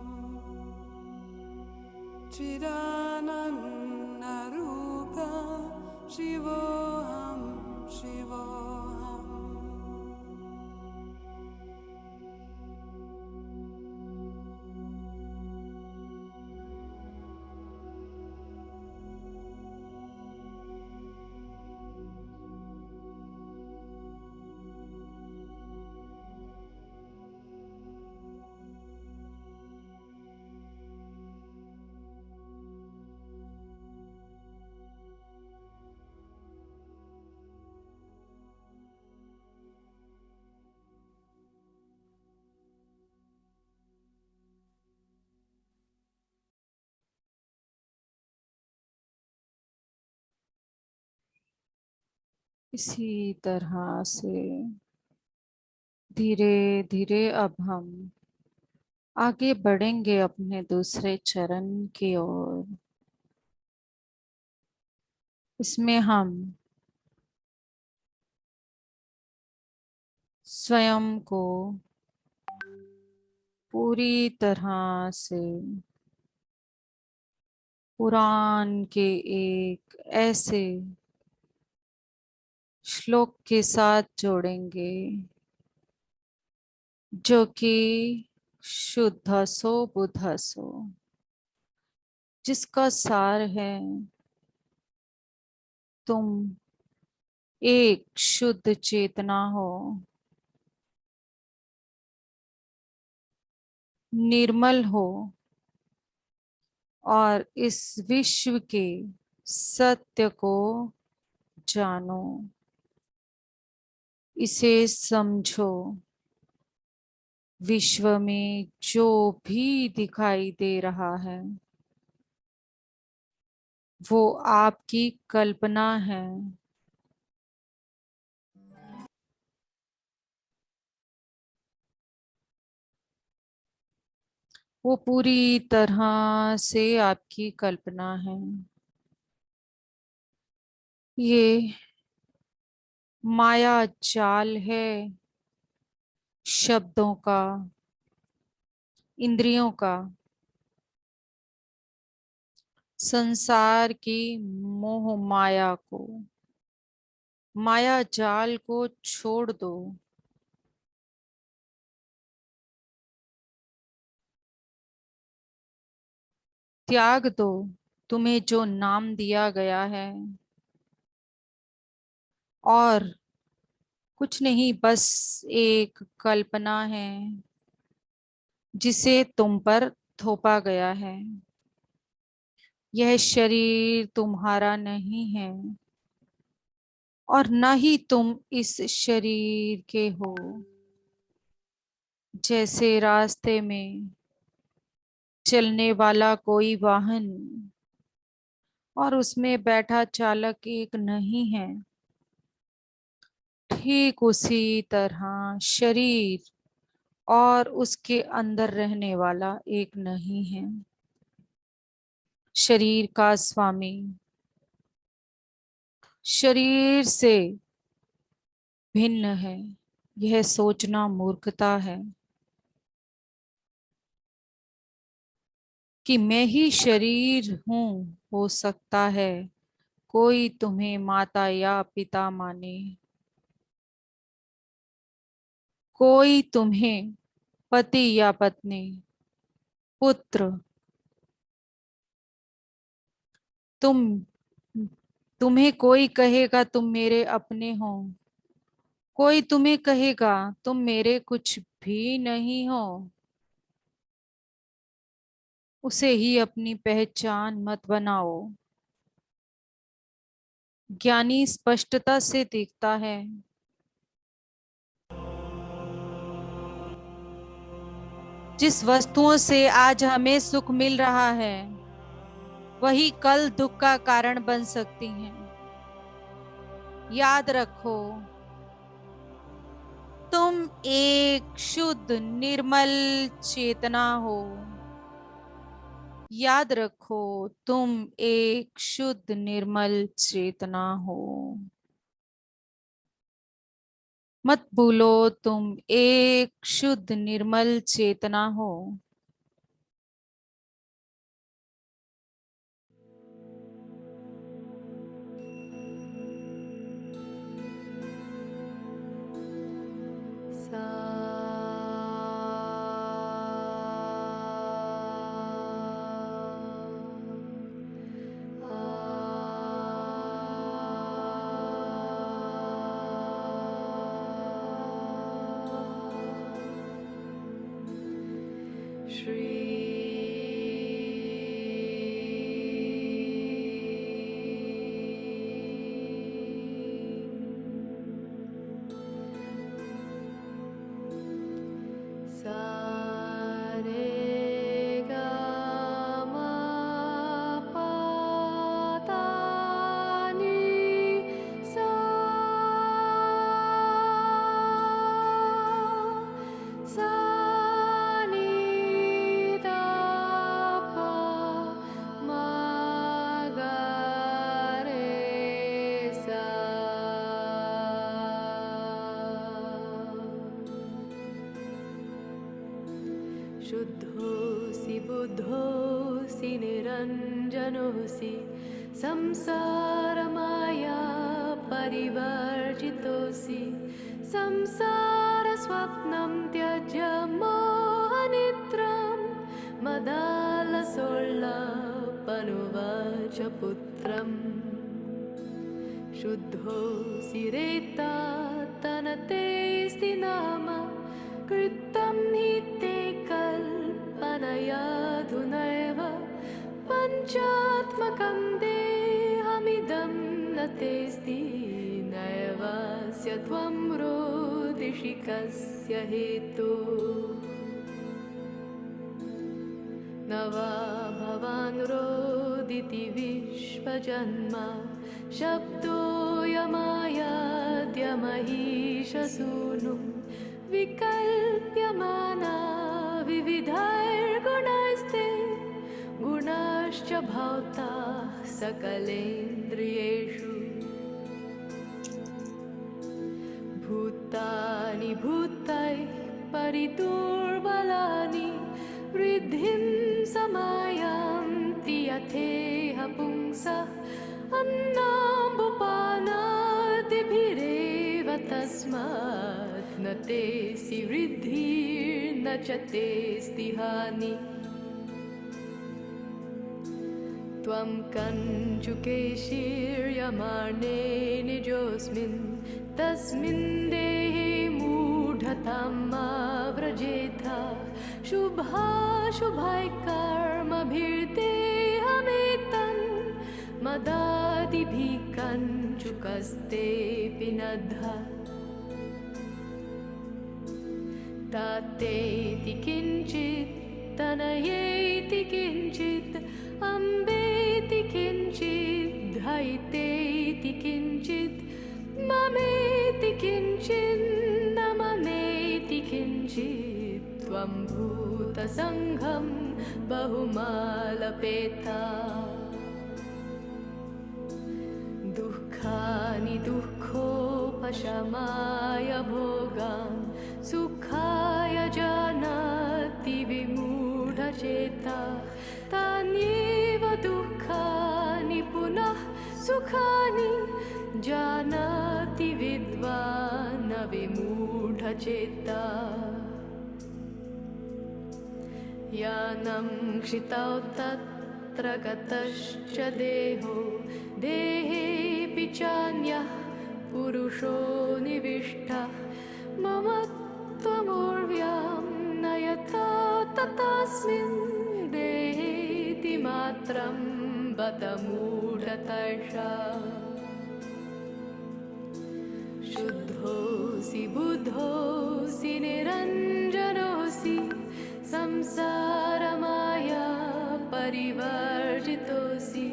Chidananda Rupa Shivoham, Shivoham. इसी तरह से धीरे धीरे अब हम आगे बढ़ेंगे अपने दूसरे चरण की ओर। इसमें हम स्वयं को पूरी तरह से पुराण के एक ऐसे श्लोक के साथ जोड़ेंगे जो कि शुद्ध सो बुद्ध सो, जिसका सार है तुम एक शुद्ध चेतना हो, निर्मल हो और इस विश्व के सत्य को जानो, इसे समझो। विश्व में जो भी दिखाई दे रहा है वो आपकी कल्पना है। वो पूरी तरह से आपकी कल्पना है। ये माया जाल है शब्दों का, इंद्रियों का, संसार की मोह माया को, माया जाल को छोड़ दो। त्याग दो तुम्हें जो नाम दिया गया है, और कुछ नहीं, बस एक कल्पना है जिसे तुम पर थोपा गया है। यह शरीर तुम्हारा नहीं है और न ही तुम इस शरीर के हो। जैसे रास्ते में चलने वाला कोई वाहन और उसमें बैठा चालक एक नहीं है, ठीक उसी तरह शरीर और उसके अंदर रहने वाला एक नहीं है। शरीर का स्वामी शरीर से भिन्न है, यह सोचना मूर्खता है कि मैं ही शरीर हूं। हो सकता है कोई तुम्हें माता या पिता माने, कोई तुम्हें पति या पत्नी, पुत्र, तुम्हें कोई कहेगा तुम मेरे अपने हो, कोई तुम्हें कहेगा तुम मेरे कुछ भी नहीं हो। उसे ही अपनी पहचान मत बनाओ। ज्ञानी स्पष्टता से देखता है जिस वस्तुओं से आज हमें सुख मिल रहा है वही कल दुख का कारण बन सकती हैं। याद रखो तुम एक शुद्ध निर्मल चेतना हो। याद रखो तुम एक शुद्ध निर्मल चेतना हो। मत भूलो तुम एक शुद्ध निर्मल चेतना हो। सा श्री शुद्धोऽसि बुद्धोऽसि निरञ्जनोऽसि संसारमाया परिवर्जितोऽसि संसारस्वप्नं त्यज्य मोहनिद्रां मदालसोल्लापनुवाच पुत्रम् शुद्धोऽसि रेतात्तनतेऽस्ति नाम कृतं हि ते कल्पनयाधुनैव पञ्चात्मकं देहमिदं न तेऽस्ति नैवास्य त्वं रोदिषि कस्य हेतुः न वा भवान् रोदिति विश्वजन्मा शब्दोऽयमायाद्यमहीशसूनुं विकल्प्यमाना विविधैर्गुणैस्ते गुणाश्च भौताः सकलेन्द्रियेषु भूतानि भूतैः परिदुर्बलानि वृद्धिं समायान्ति यथेह पुंसः अन्नाम्बुपानादिभिरेव तस्मात् न तेऽस्ति वृद्धिर्न च तेऽस्ति हानिः त्वं कञ्चुके शीर्यमाणे निजोऽस्मिन् तस्मिन् देहे मूढतां मा व्रजेथा शुभाशुभैः कर्मभिर्देहमेतन् मदादिभिः कञ्चुकस्तेऽपि नद्धा तातेति किञ्चित् तनयेति किञ्चित् अम्बेति किञ्चित् धैतेति किञ्चित् ममेति किञ्चित् न ममेति किञ्चित् त्वं भूतसङ्घं बहुमालपेता दुःखानि दुःखोपशमाय भोगान् सुखाय जानाति विमूढचेता तान्येव दुःखानि पुनः सुखानि जानाति विद्वान् न विमूढचेता यानं क्षितौ तत्र गतश्च देहो देहेऽपि चान्यः पुरुषो निविष्टः मम त्वमूर्व्यां न यथा तथास्मिन् देहेति मात्रं बत मूढतर्षा शुद्धोऽसि बुद्धोऽसि निरञ्जनोऽसि संसारमाया परिवर्जितोऽसि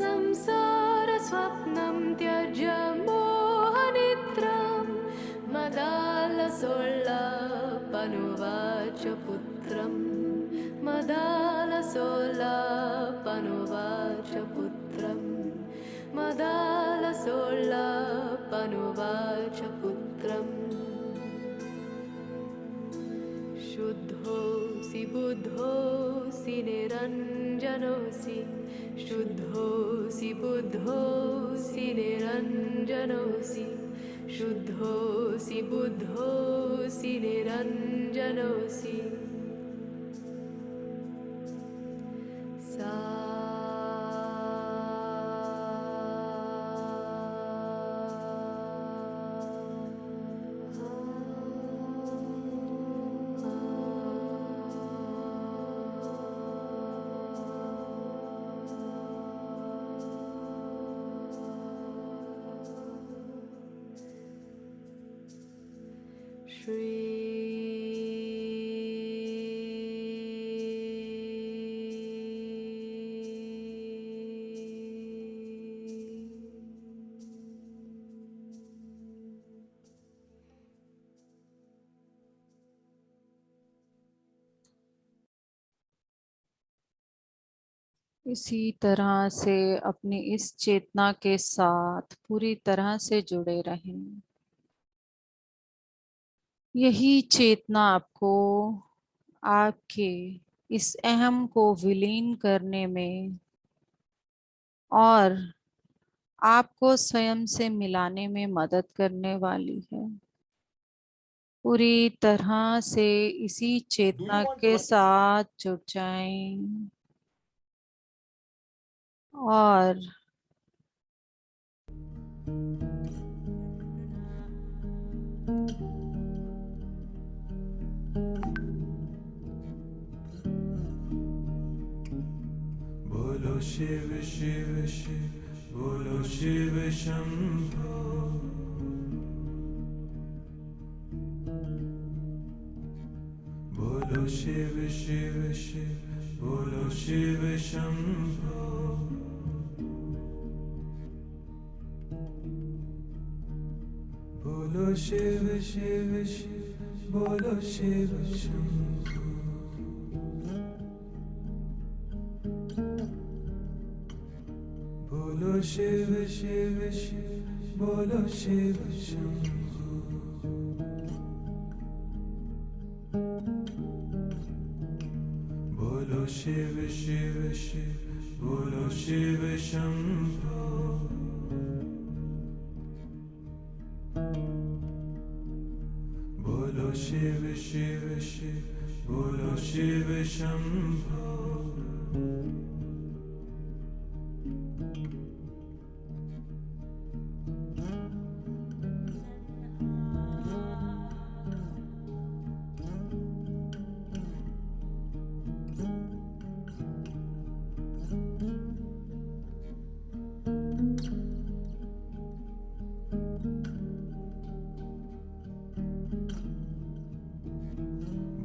संसारस्वप्नं त्यज्य मोहनिद्रां मदालसोल्लापनुवाच पुत्रम् मदालसोल्लापनुवाच पुत्रम् मदालसोल्लापनुवाच पुत्रम् शुद्धोऽसि बुद्धोऽसि निरञ्जनोऽसि शुद्धोऽसि बुद्धोऽसि निरञ्जनोऽसि शुद्धोऽसि बुद्धोऽसि निरञ्जनोऽसि सा इसी तरह से अपनी इस चेतना के साथ पूरी तरह से जुड़े रहें। यही चेतना आपको आपके इस अहम को विलीन करने में और आपको स्वयं से मिलाने में मदद करने वाली है। पूरी तरह से इसी चेतना के साथ जुड़ जाएं और बोलो शिव शिव शिव, बोलो शिव शंभो। बोलो शिव शिव शिव, बोलो शिव शंभो। बोलो शिव शिव शिव, बोलो शिव शंभो। बोलो शिव शिव शिव, बोलो शिव शंभो। बोलो शिव शिव शिव, बोलो शिव शंभो। बोलो शिव शिव शिव, बोलो शिव शंभो।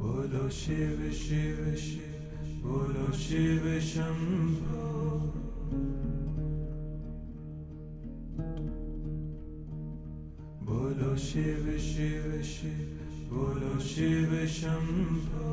बोलो शिव शिव शिव, बोलो शिव शंभो। बोलो शिव शिव शिव, बोलो शिव शंभो।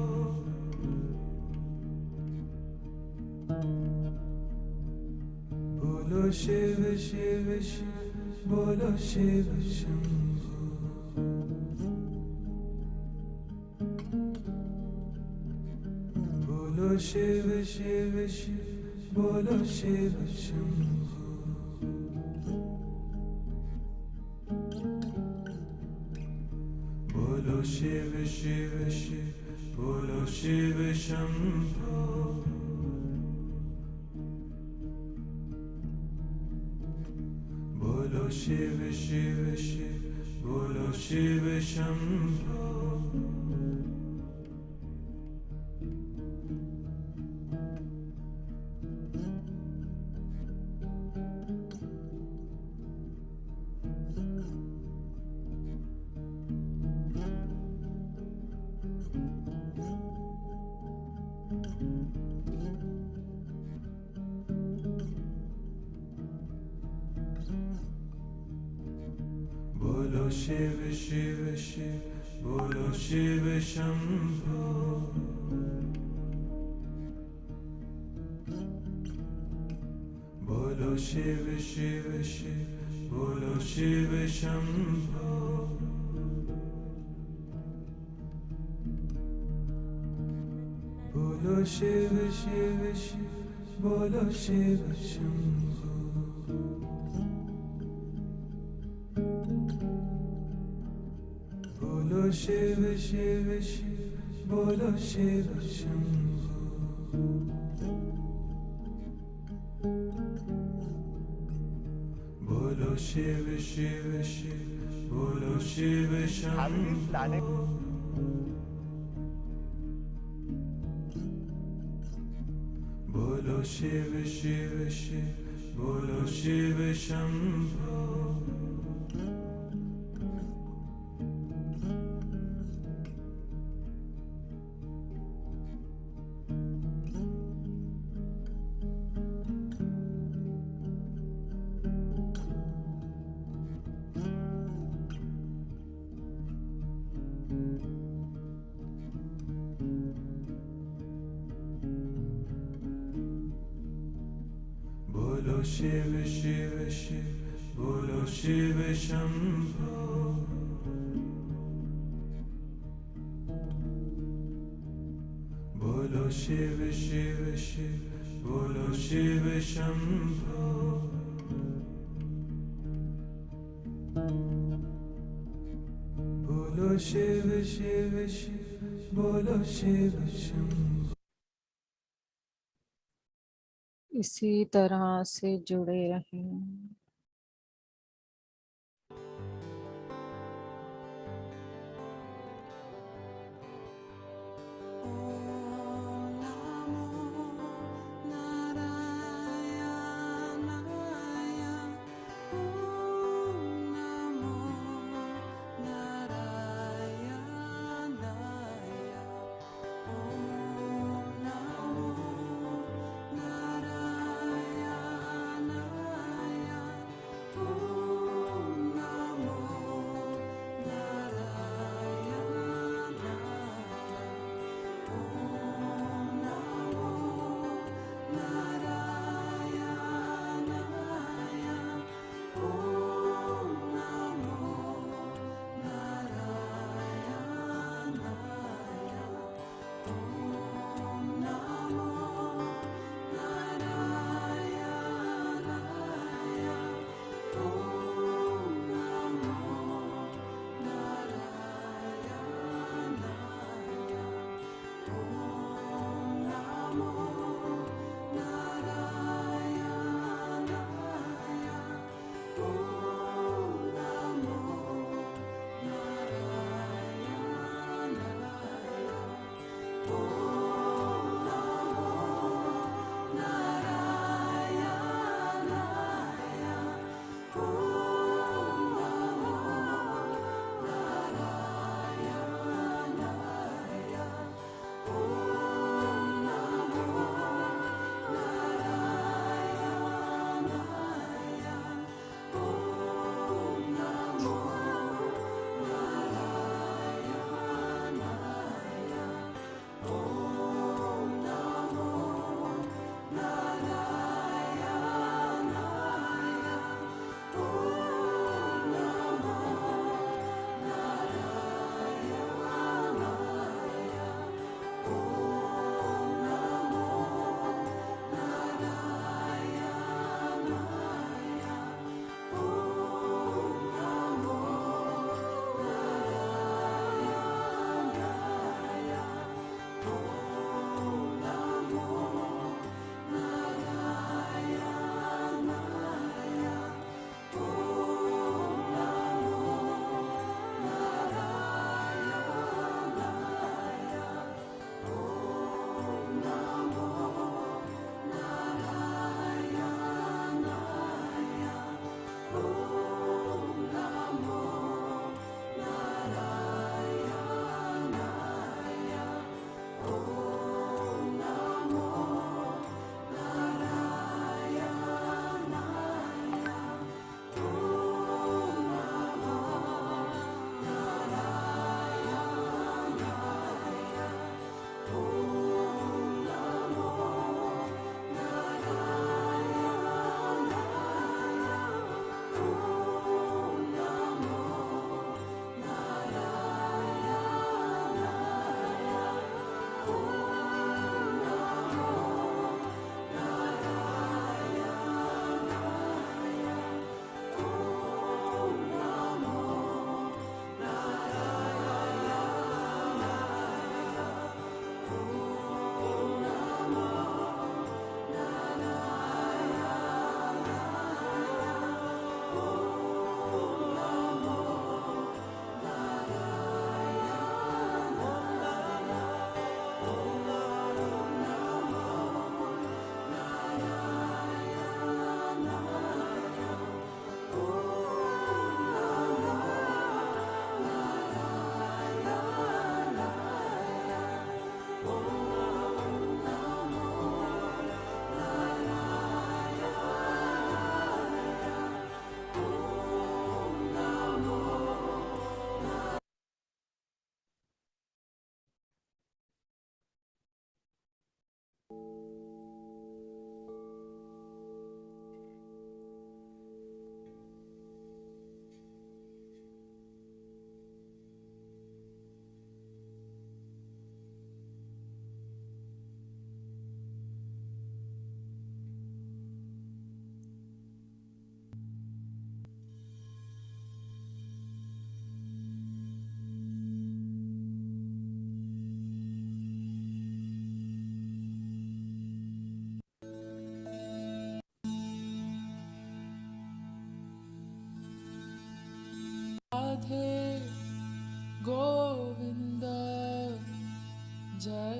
बोलो शिव शिव शिव, बोलो शिव शंभो। बोलो शिव शिव शिव, बोलो शिव शंभो। बोलो शिव शिव शिव, बोलो शिव शंभो। बोलो शिव शिव शिव, बोलो शिव शंभो। बोलो शिव शिव शिव, बोलो शिव शंभो। बोलो शिव शिव शिव, बोलो शिव शंभो। बोलो शिव शिव शिव, बोलो शिव शंभो। बोलो शिव शिव शिव, बोलो शिव शंभो। बोलो शिव शिव शिव, बोलो शिव शंभो। बोलो शिव शिव शिव, बोलो शिव शंभो। बोलो शिव शिव शिव, बोलो शिव शंभो। बोलो शिव शिव शिव बोलो शिव शंभो बोलो शिव शिव शिव बोलो शिव शंभो। इसी तरह से जुड़े रहें।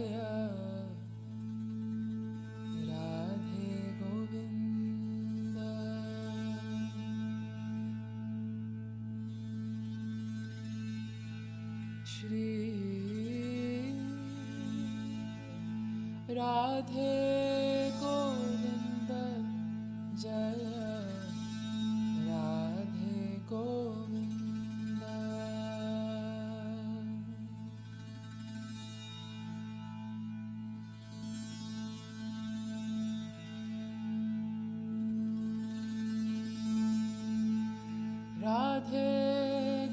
जय राधे गोविंद श्री राधे गोविंद जय राधे गोविंद राधे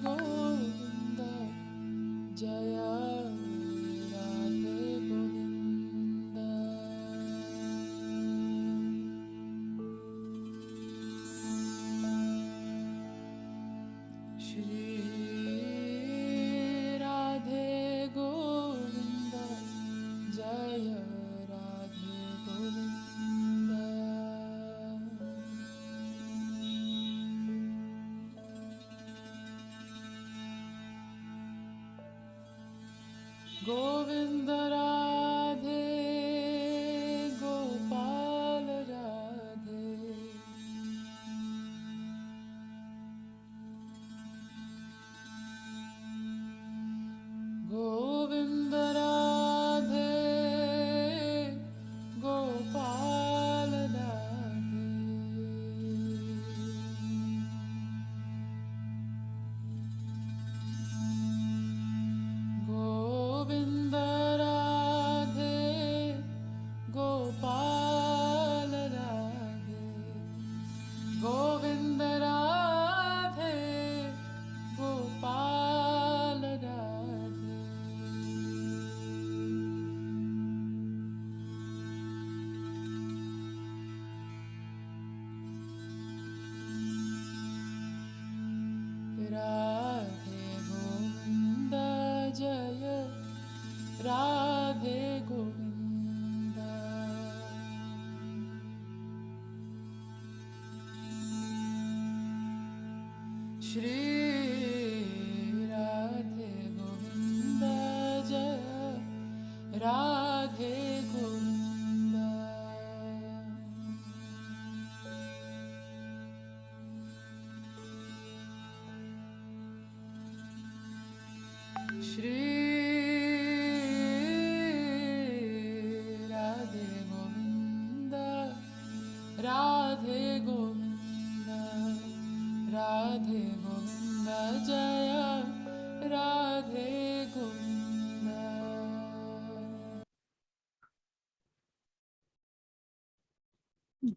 गोविंद जय राधे गोविंद श्री राधे गोविंद जय राधे गोविंद गोविंद राधे गोपाल राधे गोविंद राधे गोपाल राधे गोविंद राधे गोपाल राधे गोविंद राधे गोपाल राधे राधे गोविंद जय राधे गोविंद श्री राधे गोविंद जय राधे गोविंद श्री राधे गोविंद राधे गोविंद राधे गोविंद जय राधे गोविंद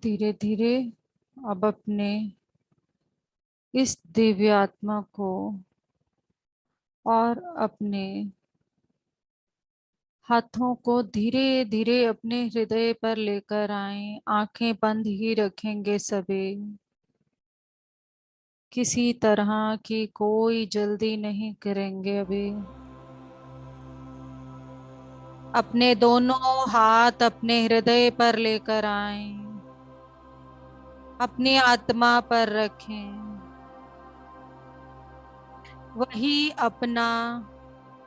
धीरे धीरे अब अपने इस दिव्य आत्मा को और अपने हाथों को धीरे धीरे अपने हृदय पर लेकर आएं। आंखें बंद ही रखेंगे सभी। किसी तरह की कोई जल्दी नहीं करेंगे अभी। अपने दोनों हाथ अपने हृदय पर लेकर आएं। अपनी आत्मा पर रखें। वही अपना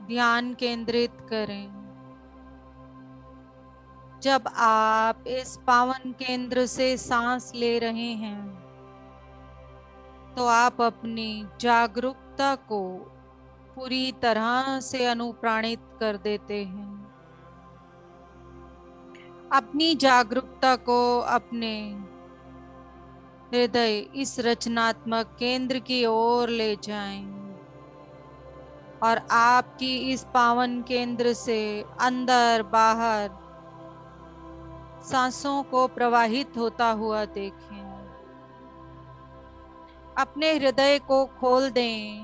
ध्यान केंद्रित करें। जब आप इस पावन केंद्र से सांस ले रहे हैं तो आप अपनी जागरूकता को पूरी तरह से अनुप्राणित कर देते हैं। अपनी जागरूकता को अपने हृदय इस रचनात्मक केंद्र की ओर ले जाएं और आपकी इस पावन केंद्र से अंदर बाहर सांसों को प्रवाहित होता हुआ देखें। अपने हृदय को खोल दें।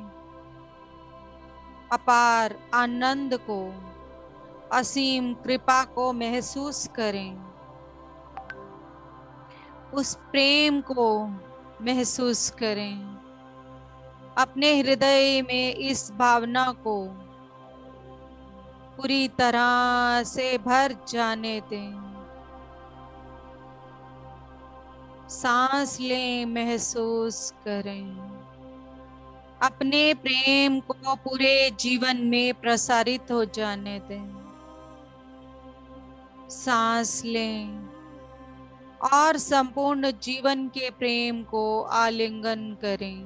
अपार आनंद को, असीम कृपा को महसूस करें। उस प्रेम को महसूस करें। अपने हृदय में इस भावना को पूरी तरह से भर जाने दें। सांस लें, महसूस करें। अपने प्रेम को पूरे जीवन में प्रसारित हो जाने दें। सांस लें और संपूर्ण जीवन के प्रेम को आलिंगन करें।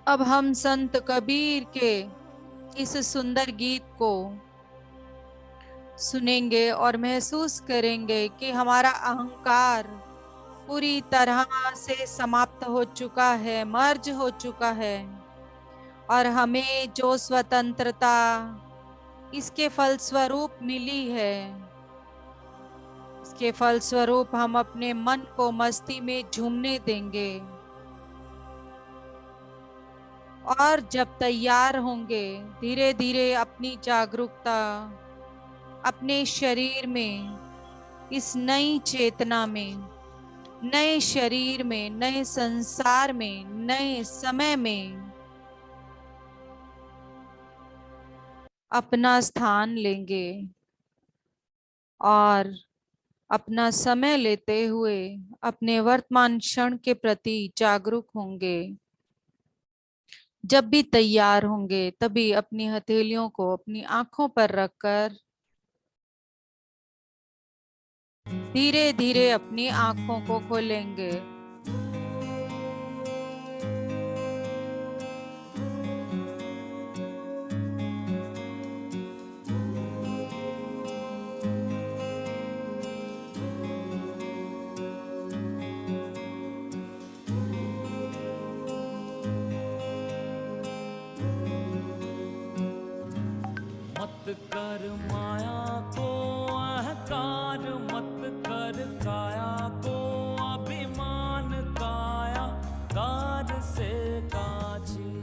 अब हम संत कबीर के इस सुंदर गीत को सुनेंगे और महसूस करेंगे कि हमारा अहंकार पूरी तरह से समाप्त हो चुका है, मर्ज हो चुका है, और हमें जो स्वतंत्रता इसके फलस्वरूप मिली है, इसके फलस्वरूप हम अपने मन को मस्ती में झूमने देंगे। और जब तैयार होंगे, धीरे धीरे अपनी जागरूकता अपने शरीर में, इस नई चेतना में, नए शरीर में, नए संसार में, नए समय में अपना स्थान लेंगे और अपना समय लेते हुए अपने वर्तमान क्षण के प्रति जागरूक होंगे। जब भी तैयार होंगे तभी अपनी हथेलियों को अपनी आंखों पर रखकर धीरे धीरे अपनी आंखों को खोलेंगे। मत कर माया को अहंकार, मत कर काया को अभिमान, काया कार से काजी।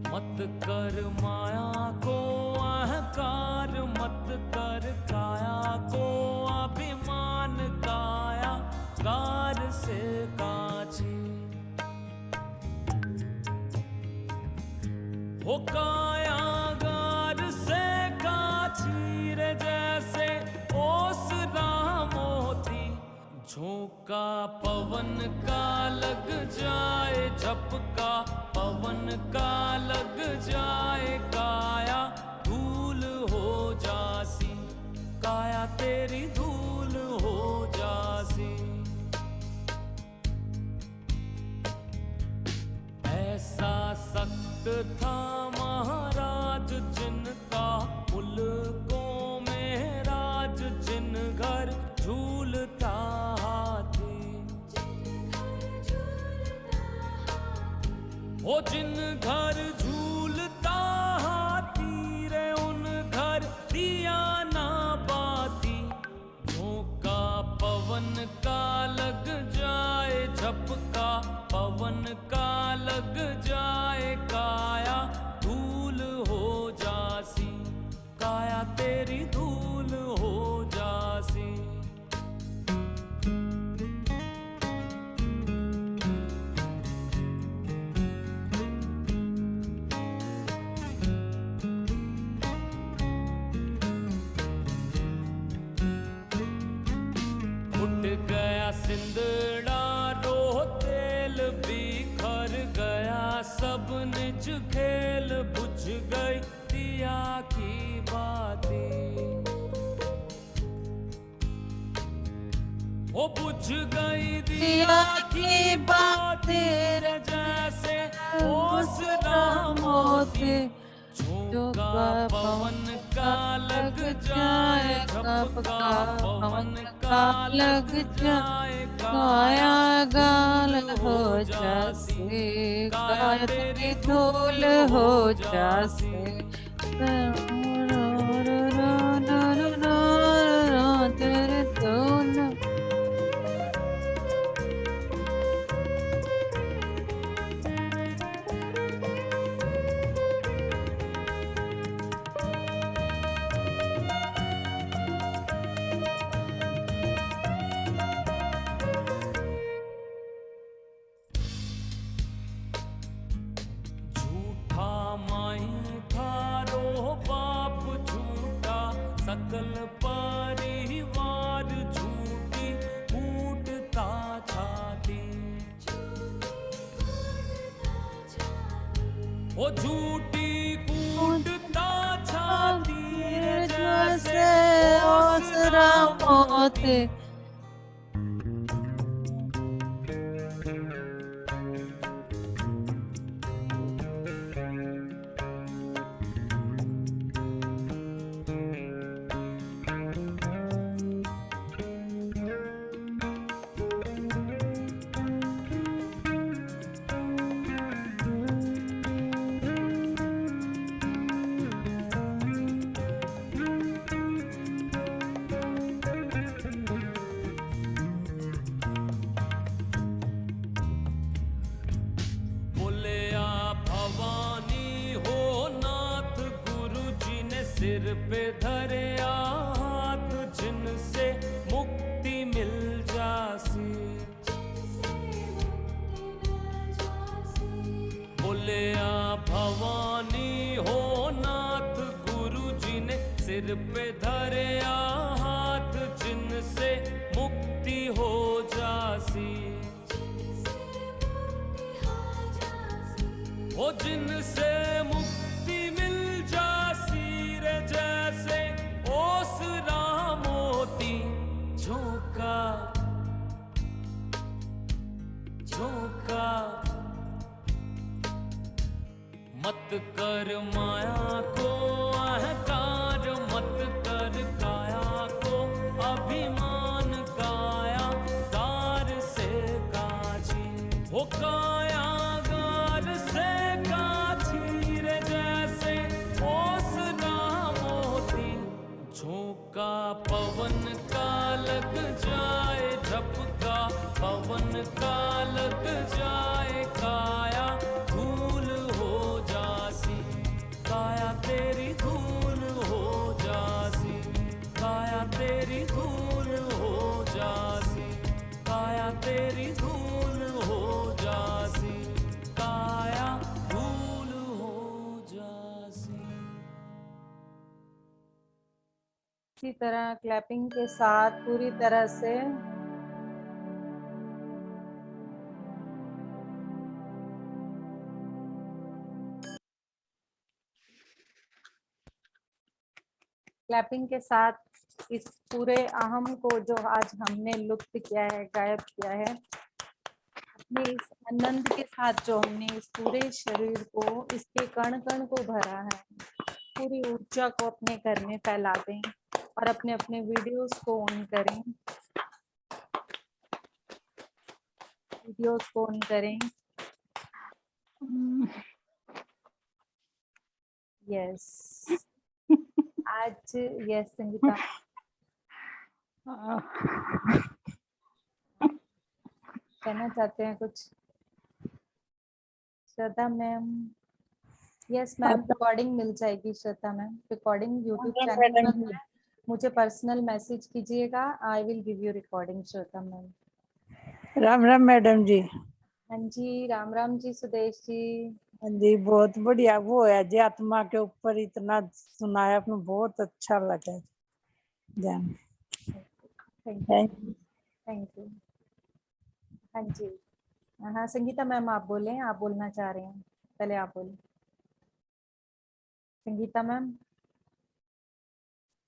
मत कर माया को अहंकार, मत कर काया को अभिमान, काया कार से काजी। वो कायागार से कांची रे जैसे ओसरा मोती, झोंका पवन का लग जाए, झपका पवन का लग जाए, काया धूल हो जासी, काया तेरी धूल हो जासी। ऐसा सख्त था महाराज जिनका मुल्कों में राज, जिन घर झूलता हाथी, वो जिन घर झूलता हाथी रे उन घर दिया ना बाती। झोंका पवन का लग जाए, झपका पवन का लग जाए, काया धूल हो जासी, काया तेरी धूल हो जासी। उठ गया सिंदड़ा रो तेल, बिखर गया सब निज खेल, बुझ गई दिया की बातें, वो बुझ गई दिया की बातें जैसे ओसरा मोती। झोंका पवन का लग जाए, झपका पवन का लग जाए, काया गाल हो जासी, काया तेरी धूल हो जासी। तेरे धूल सकल परिवार झूठी फूटता छाती, वो झूठी कूटता छाती जैसे ओसरा मोती। बोले आ भवानी हो नाथ, गुरु जी ने सिर पे धरे हाथ, जिनसे मुक्ति मिल जासी। बोले आ भवानी हो नाथ, गुरु जी ने सिर पे धरे हाथ, जिनसे मुक्ति हो जासी। वो जिनसे मुक्ति मिल जासी रे, जैसे ओसरा मोती झोंका झोंका। मत कर माया को अहंकार, मत कर काया को अभिमान, काया गार से काजी। वो काया गार से काजी रे, जैसे ओसरा मोती झोंका। पवन का लग जाए झपका, पवन का लग जाए काया धूल हो जासी। काया तेरी धूल हो जासी, काया तेरी धूल हो जासी, काया तेरी धूल हो जासी, काया धूल हो जासी। इसी तरह क्लैपिंग के साथ पूरी तरह से क्लैपिंग के साथ इस पूरे अहम को जो आज हमने लुप्त किया है, गायब किया है, अपने इस आनंद के साथ जो हमने इस पूरे शरीर को, इसके कण कण को भरा है, पूरी ऊर्जा को अपने घर में फैला दें और अपने अपने वीडियोस को ऑन करें। वीडियोस को ऑन करें। यस आज यस संगीता कहना चाहते हैं कुछ? Shraddha ma'am. Yes ma'am, recording मिल जाएगी Shraddha ma'am, recording YouTube channel पर है। मुझे पर्सनल मैसेज कीजिएगा, I will give you recording Shraddha ma'am. Ram Ram madam ji. हाँ जी, राम राम जी सुदेश जी। हाँ जी, बहुत बढ़िया। वो है जी आत्मा के ऊपर इतना सुनाया आपने, बहुत अच्छा लगा जान। Thank you. हाँ जी, हाँ संगीता मैम आप बोलें, आप बोलना चाह रहे हैं, पहले आप बोलें संगीता मैम।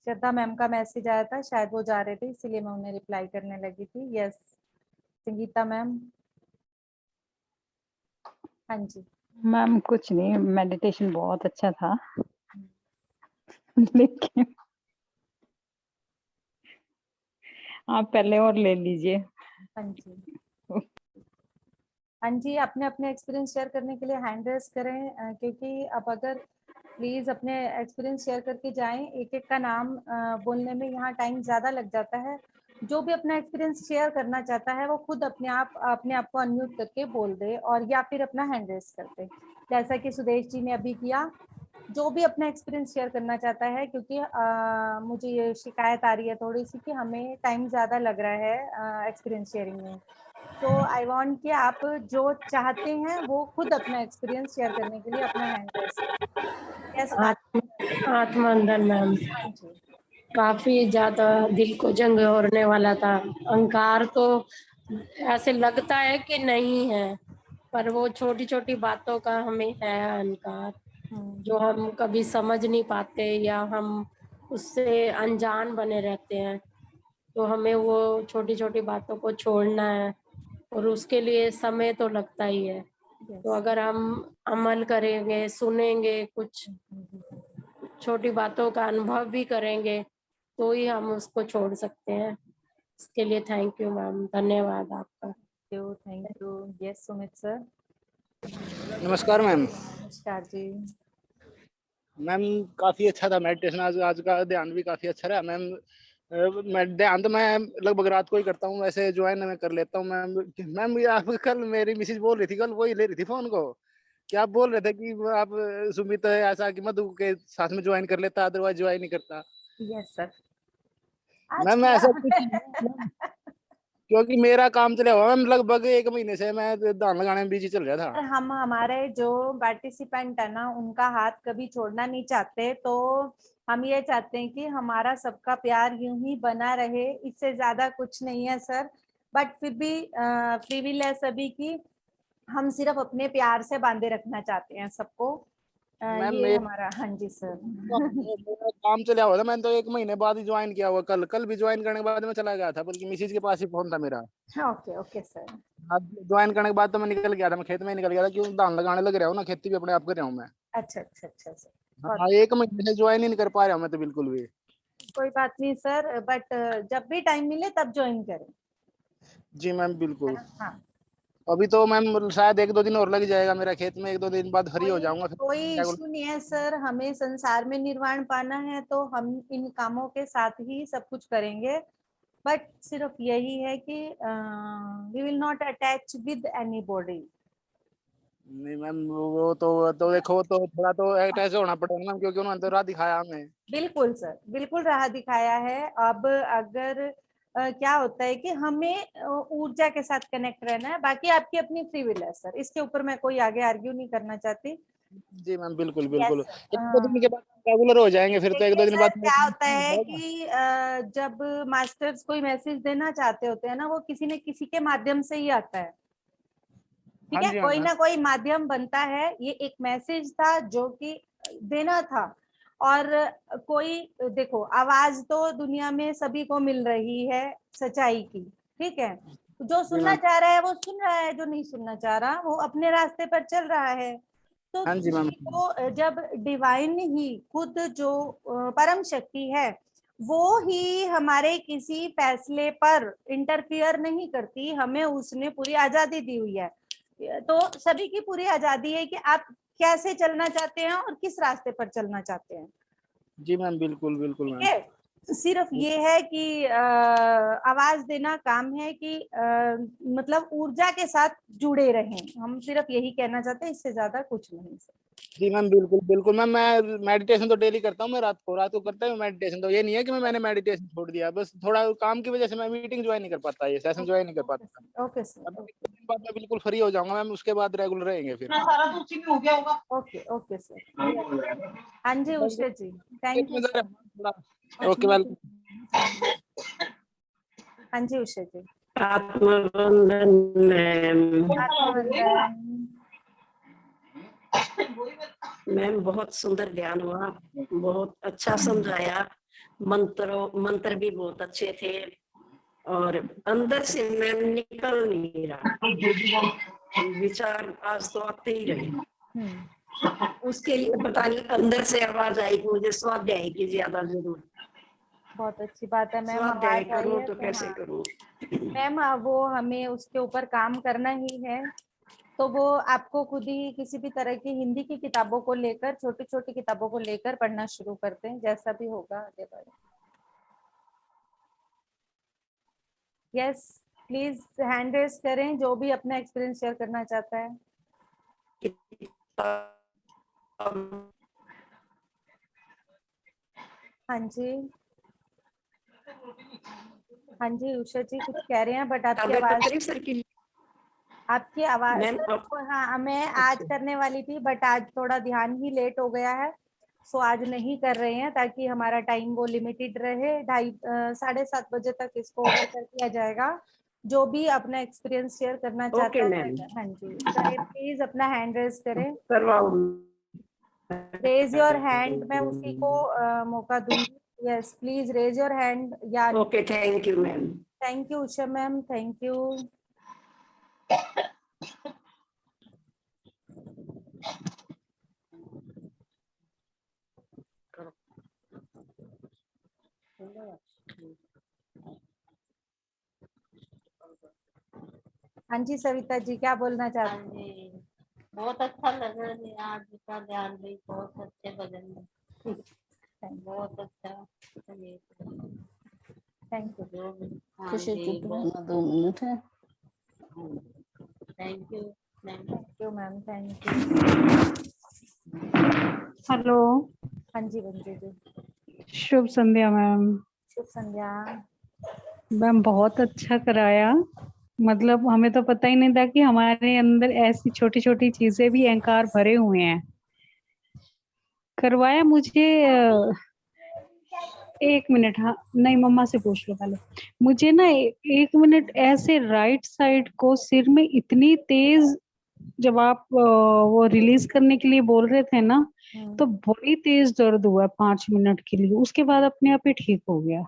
श्रद्धा मैम का मैसेज आया था, शायद वो जा रहे थे इसीलिए मैं उन्हें रिप्लाई करने लगी थी। Yes Sangeeta ma'am. हाँ जी मैम, कुछ नहीं, मेडिटेशन बहुत अच्छा था लेकिन आप पहले और ले लीजिए। हाँ जी हाँ जी, अपने अपने एक्सपीरियंस शेयर करने के लिए हैंड रेस करें, क्योंकि अब अगर प्लीज अपने एक्सपीरियंस शेयर करके जाएं, एक एक का नाम बोलने में यहाँ टाइम ज्यादा लग जाता है। जो भी अपना एक्सपीरियंस शेयर करना चाहता है वो खुद अपने आप को अनम्यूट करके बोल दे और या फिर अपना हैंड रेस कर दे, जैसा कि सुदेश जी ने अभी किया। जो भी अपना एक्सपीरियंस शेयर करना चाहता है, क्योंकि मुझे ये शिकायत आ रही है थोड़ी सी कि हमें टाइम ज़्यादा लग रहा है एक्सपीरियंस शेयरिंग में। तो आई वांट कि आप जो चाहते हैं वो खुद अपना एक्सपीरियंस शेयर करने के लिए अपना हैंड रेस करें। आत्मानंदन मैम, काफी ज्यादा दिल को जंग होने वाला था। अहंकार तो ऐसे लगता है कि नहीं है, पर वो छोटी छोटी बातों का हमें है अहंकार, जो हम कभी समझ नहीं पाते या हम उससे अनजान बने रहते हैं। तो हमें वो छोटी छोटी बातों को छोड़ना है और उसके लिए समय तो लगता ही है। तो अगर हम अमल करेंगे, सुनेंगे, कुछ छोटी बातों का अनुभव भी करेंगे तो ही हम उसको छोड़ सकते हैं। इसके लिए थैंक यू मैम, धन्यवाद आपका। Thank you. Yes Sumit sir. नमस्कार मैम। नमस्कार जी। मैम काफी अच्छा था मेडिटेशन, आज का ध्यान भी काफी अच्छा रहा मैम। मैं ध्यान तो मैं लगभग रात को ही करता हूँ, वैसे ज्वाइन मैं कर लेता हूँ मैम। मैम ये आप कल मेरी मिसेज बोल रही थी, कल वही ले रही थी फोन को, क्या आप बोल रहे थे कि आप सुमित ऐसा कि मधु के साथ में ज्वाइन कर लेता, अदरवाइज ज्वाइन नहीं करता। Yes sir. मैम ऐसा कुछ नहीं, क्योंकि मेरा काम चला हुआ मैम, लगभग 1 महीने से मैं धान लगाने में बिजी चल रहा था। हम हमारे जो पार्टिसिपेंट है ना उनका हाथ कभी छोड़ना नहीं चाहते, तो हम ये चाहते हैं कि हमारा सबका प्यार यूं ही बना रहे, इससे ज्यादा कुछ नहीं है सर। बट फिर भी फ्री विल है सभी की, हम सिर्फ अपने प्यार से बांधे रखना चाहते हैं सबको। मैम ये हमारा, हाँ जी सर। मेरा काम चला हुआ था, मैंने तो 1 महीने बाद ही ज्वाइन किया हुआ, कल भी ज्वाइन करने के बाद मैं चला गया था, बल्कि मिसेज के पास ही फोन था मेरा। Okay okay sir. ज्वाइन करने के बाद तो मैं निकल गया था, मैं खेत में ही निकल गया था, क्यों धान लगाने लग रहा हूँ ना, खेती भी अपने आप कर रहा हूँ मैं। अच्छा अच्छा अच्छा सर। हाँ 1 महीने से ज्वाइन ही नहीं कर पा रहा हूँ मैं तो बिल्कुल भी। कोई बात नहीं सर, बट जब भी टाइम मिले तब ज्वाइन करें। जी मैम बिल्कुल। हाँ अभी तो मैम शायद 1-2 दिन और लग जाएगा मेरा, खेत में 1-2 दिन बाद फ्री हो जाऊंगा फिर। कोई इशू नहीं है सर, हमें संसार में निर्वाण पाना है तो हम इन कामों के साथ ही सब कुछ करेंगे। बट सिर्फ यही है कि we will not attach with any body. नहीं मैम वो तो देखो, तो थोड़ा तो अटैच होना पड़ेगा मैम, क्योंकि उन्होंने तो राह दिखाया हमें। बिल्कुल सर, बिल्कुल राह दिखाया है। अब अगर क्या होता है कि हमें ऊर्जा के साथ कनेक्ट रहना है, बाकी आपकी अपनी फ्री विल है सर, इसके ऊपर मैं कोई आगे आर्ग्यू नहीं करना चाहती। जी मैम बिल्कुल बिल्कुल। यस 1-2 दिन के बाद रेगुलर हो जाएंगे फिर तो, 1-2 दिन सर। बाद क्या होता है कि जब मास्टर्स कोई मैसेज देना चाहते होते हैं ना, वो किसी न किसी के माध्यम से ही आता है। ठीक हाँ है, जी कोई मैम। ना कोई माध्यम बनता है। ये एक मैसेज था जो कि देना था, और कोई देखो, आवाज तो दुनिया में सभी को मिल रही है सच्चाई की। ठीक है, जो सुनना चाह रहा है वो सुन रहा है, जो नहीं सुनना चाह रहा वो अपने रास्ते पर चल रहा है। तो हाँ जी मैम। किसी को जब डिवाइन ही खुद जो परम शक्ति है वो ही हमारे किसी फैसले पर इंटरफियर नहीं करती, हमें उसने पूरी आजादी दी हुई है। तो सभी की पूरी आजादी है कि आप कैसे चलना चाहते हैं और किस रास्ते पर चलना चाहते हैं। जी मैम बिल्कुल बिल्कुल ठीक मैम। है, सिर्फ ये है कि आवाज देना काम है कि मतलब ऊर्जा के साथ जुड़े रहें, हम सिर्फ यही कहना चाहते हैं, इससे ज्यादा कुछ नहीं सर। जी मैम बिल्कुल बिल्कुल मैम। मैं मेडिटेशन तो डेली करता हूँ, मैं रात को करता हूँ मेडिटेशन। तो ये नहीं है कि मैंने मेडिटेशन छोड़ दिया, बस थोड़ा काम की वजह से मैं मीटिंग ज्वाइन नहीं कर पाता, ये सेशन ज्वाइन नहीं कर पाता। Okay sir. अब 1 दिन बाद मैं बिल्कुल फ्री हो जाऊंगा मैम, उसके बाद रेगुलर रहेंगे फिर। Okay okay sir. हाँ जी Usha ji, thank you sir. Okay welcome. हाँ जी उषा जी। आत्मबंधन मैम। आत्मबंधन मैम बहुत सुंदर ज्ञान हुआ, बहुत अच्छा समझाया, मंत्र भी बहुत अच्छे थे, और अंदर से मैम निकल नहीं रहा, विचार आज तो आते ही रहे। उसके लिए पता नहीं अंदर से आवाज आई कि मुझे स्वाध्याय की ज्यादा जरूरत। बहुत अच्छी बात है मैम, स्वाध्याय आवाज आई करूँ है तो तो कैसे हाँ करूँ? मैम, वो हमें उसके ऊपर काम करना ही है। तो वो आपको खुद ही किसी भी तरह की हिंदी की किताबों को लेकर, छोटी छोटी किताबों को लेकर पढ़ना शुरू करते हैं, जैसा भी होगा आगे बढ़े। यस प्लीज हैंड रेस करें जो भी अपना एक्सपीरियंस शेयर करना चाहता है। हाँ जी, हाँ जी उषा जी कुछ कह रहे हैं, बट आपकी आवाज मैम हाँ मैं आज करने वाली थी, बट आज थोड़ा ध्यान ही लेट हो गया है, सो आज नहीं कर रहे हैं, ताकि हमारा टाइम वो लिमिटेड रहे। 7:30 बजे तक इसको ओवर कर दिया जाएगा। जो भी अपना एक्सपीरियंस शेयर करना चाहता ओके है, मैम, हाँ जी, प्लीज अपना हैंड रेज करें। करवाओ। रेज योर हैंड, मैं उसी को मौका दूंगी। Yes, please raise your hand. या okay, thank you ma'am. Thank you Usha ma'am, thank you. हाँ जी सविता जी, क्या बोलना चाहते हैं? बहुत अच्छा लगा आज का ध्यान भी, बहुत अच्छे भजन में, बहुत अच्छा। Thank you. खुशी की 2 मिनट है। Thank you ma'am, thank you. Hello, हाँ जी बंजू जी, शुभ संध्या मैम। शुभ संध्या मैम, बहुत अच्छा कराया। मतलब हमें तो पता ही नहीं था कि हमारे अंदर ऐसी छोटी छोटी चीजें भी अहंकार भरे हुए हैं। करवाया मुझे 1 मिनट। हाँ, नहीं, मम्मा से पूछ लो पहले। मुझे ना 1 मिनट ऐसे राइट साइड को सिर में इतनी तेज, जब आप वो रिलीज करने के लिए बोल रहे थे ना, तो बड़ी तेज दर्द हुआ 5 मिनट के लिए। उसके बाद अपने आप ही ठीक हो गया।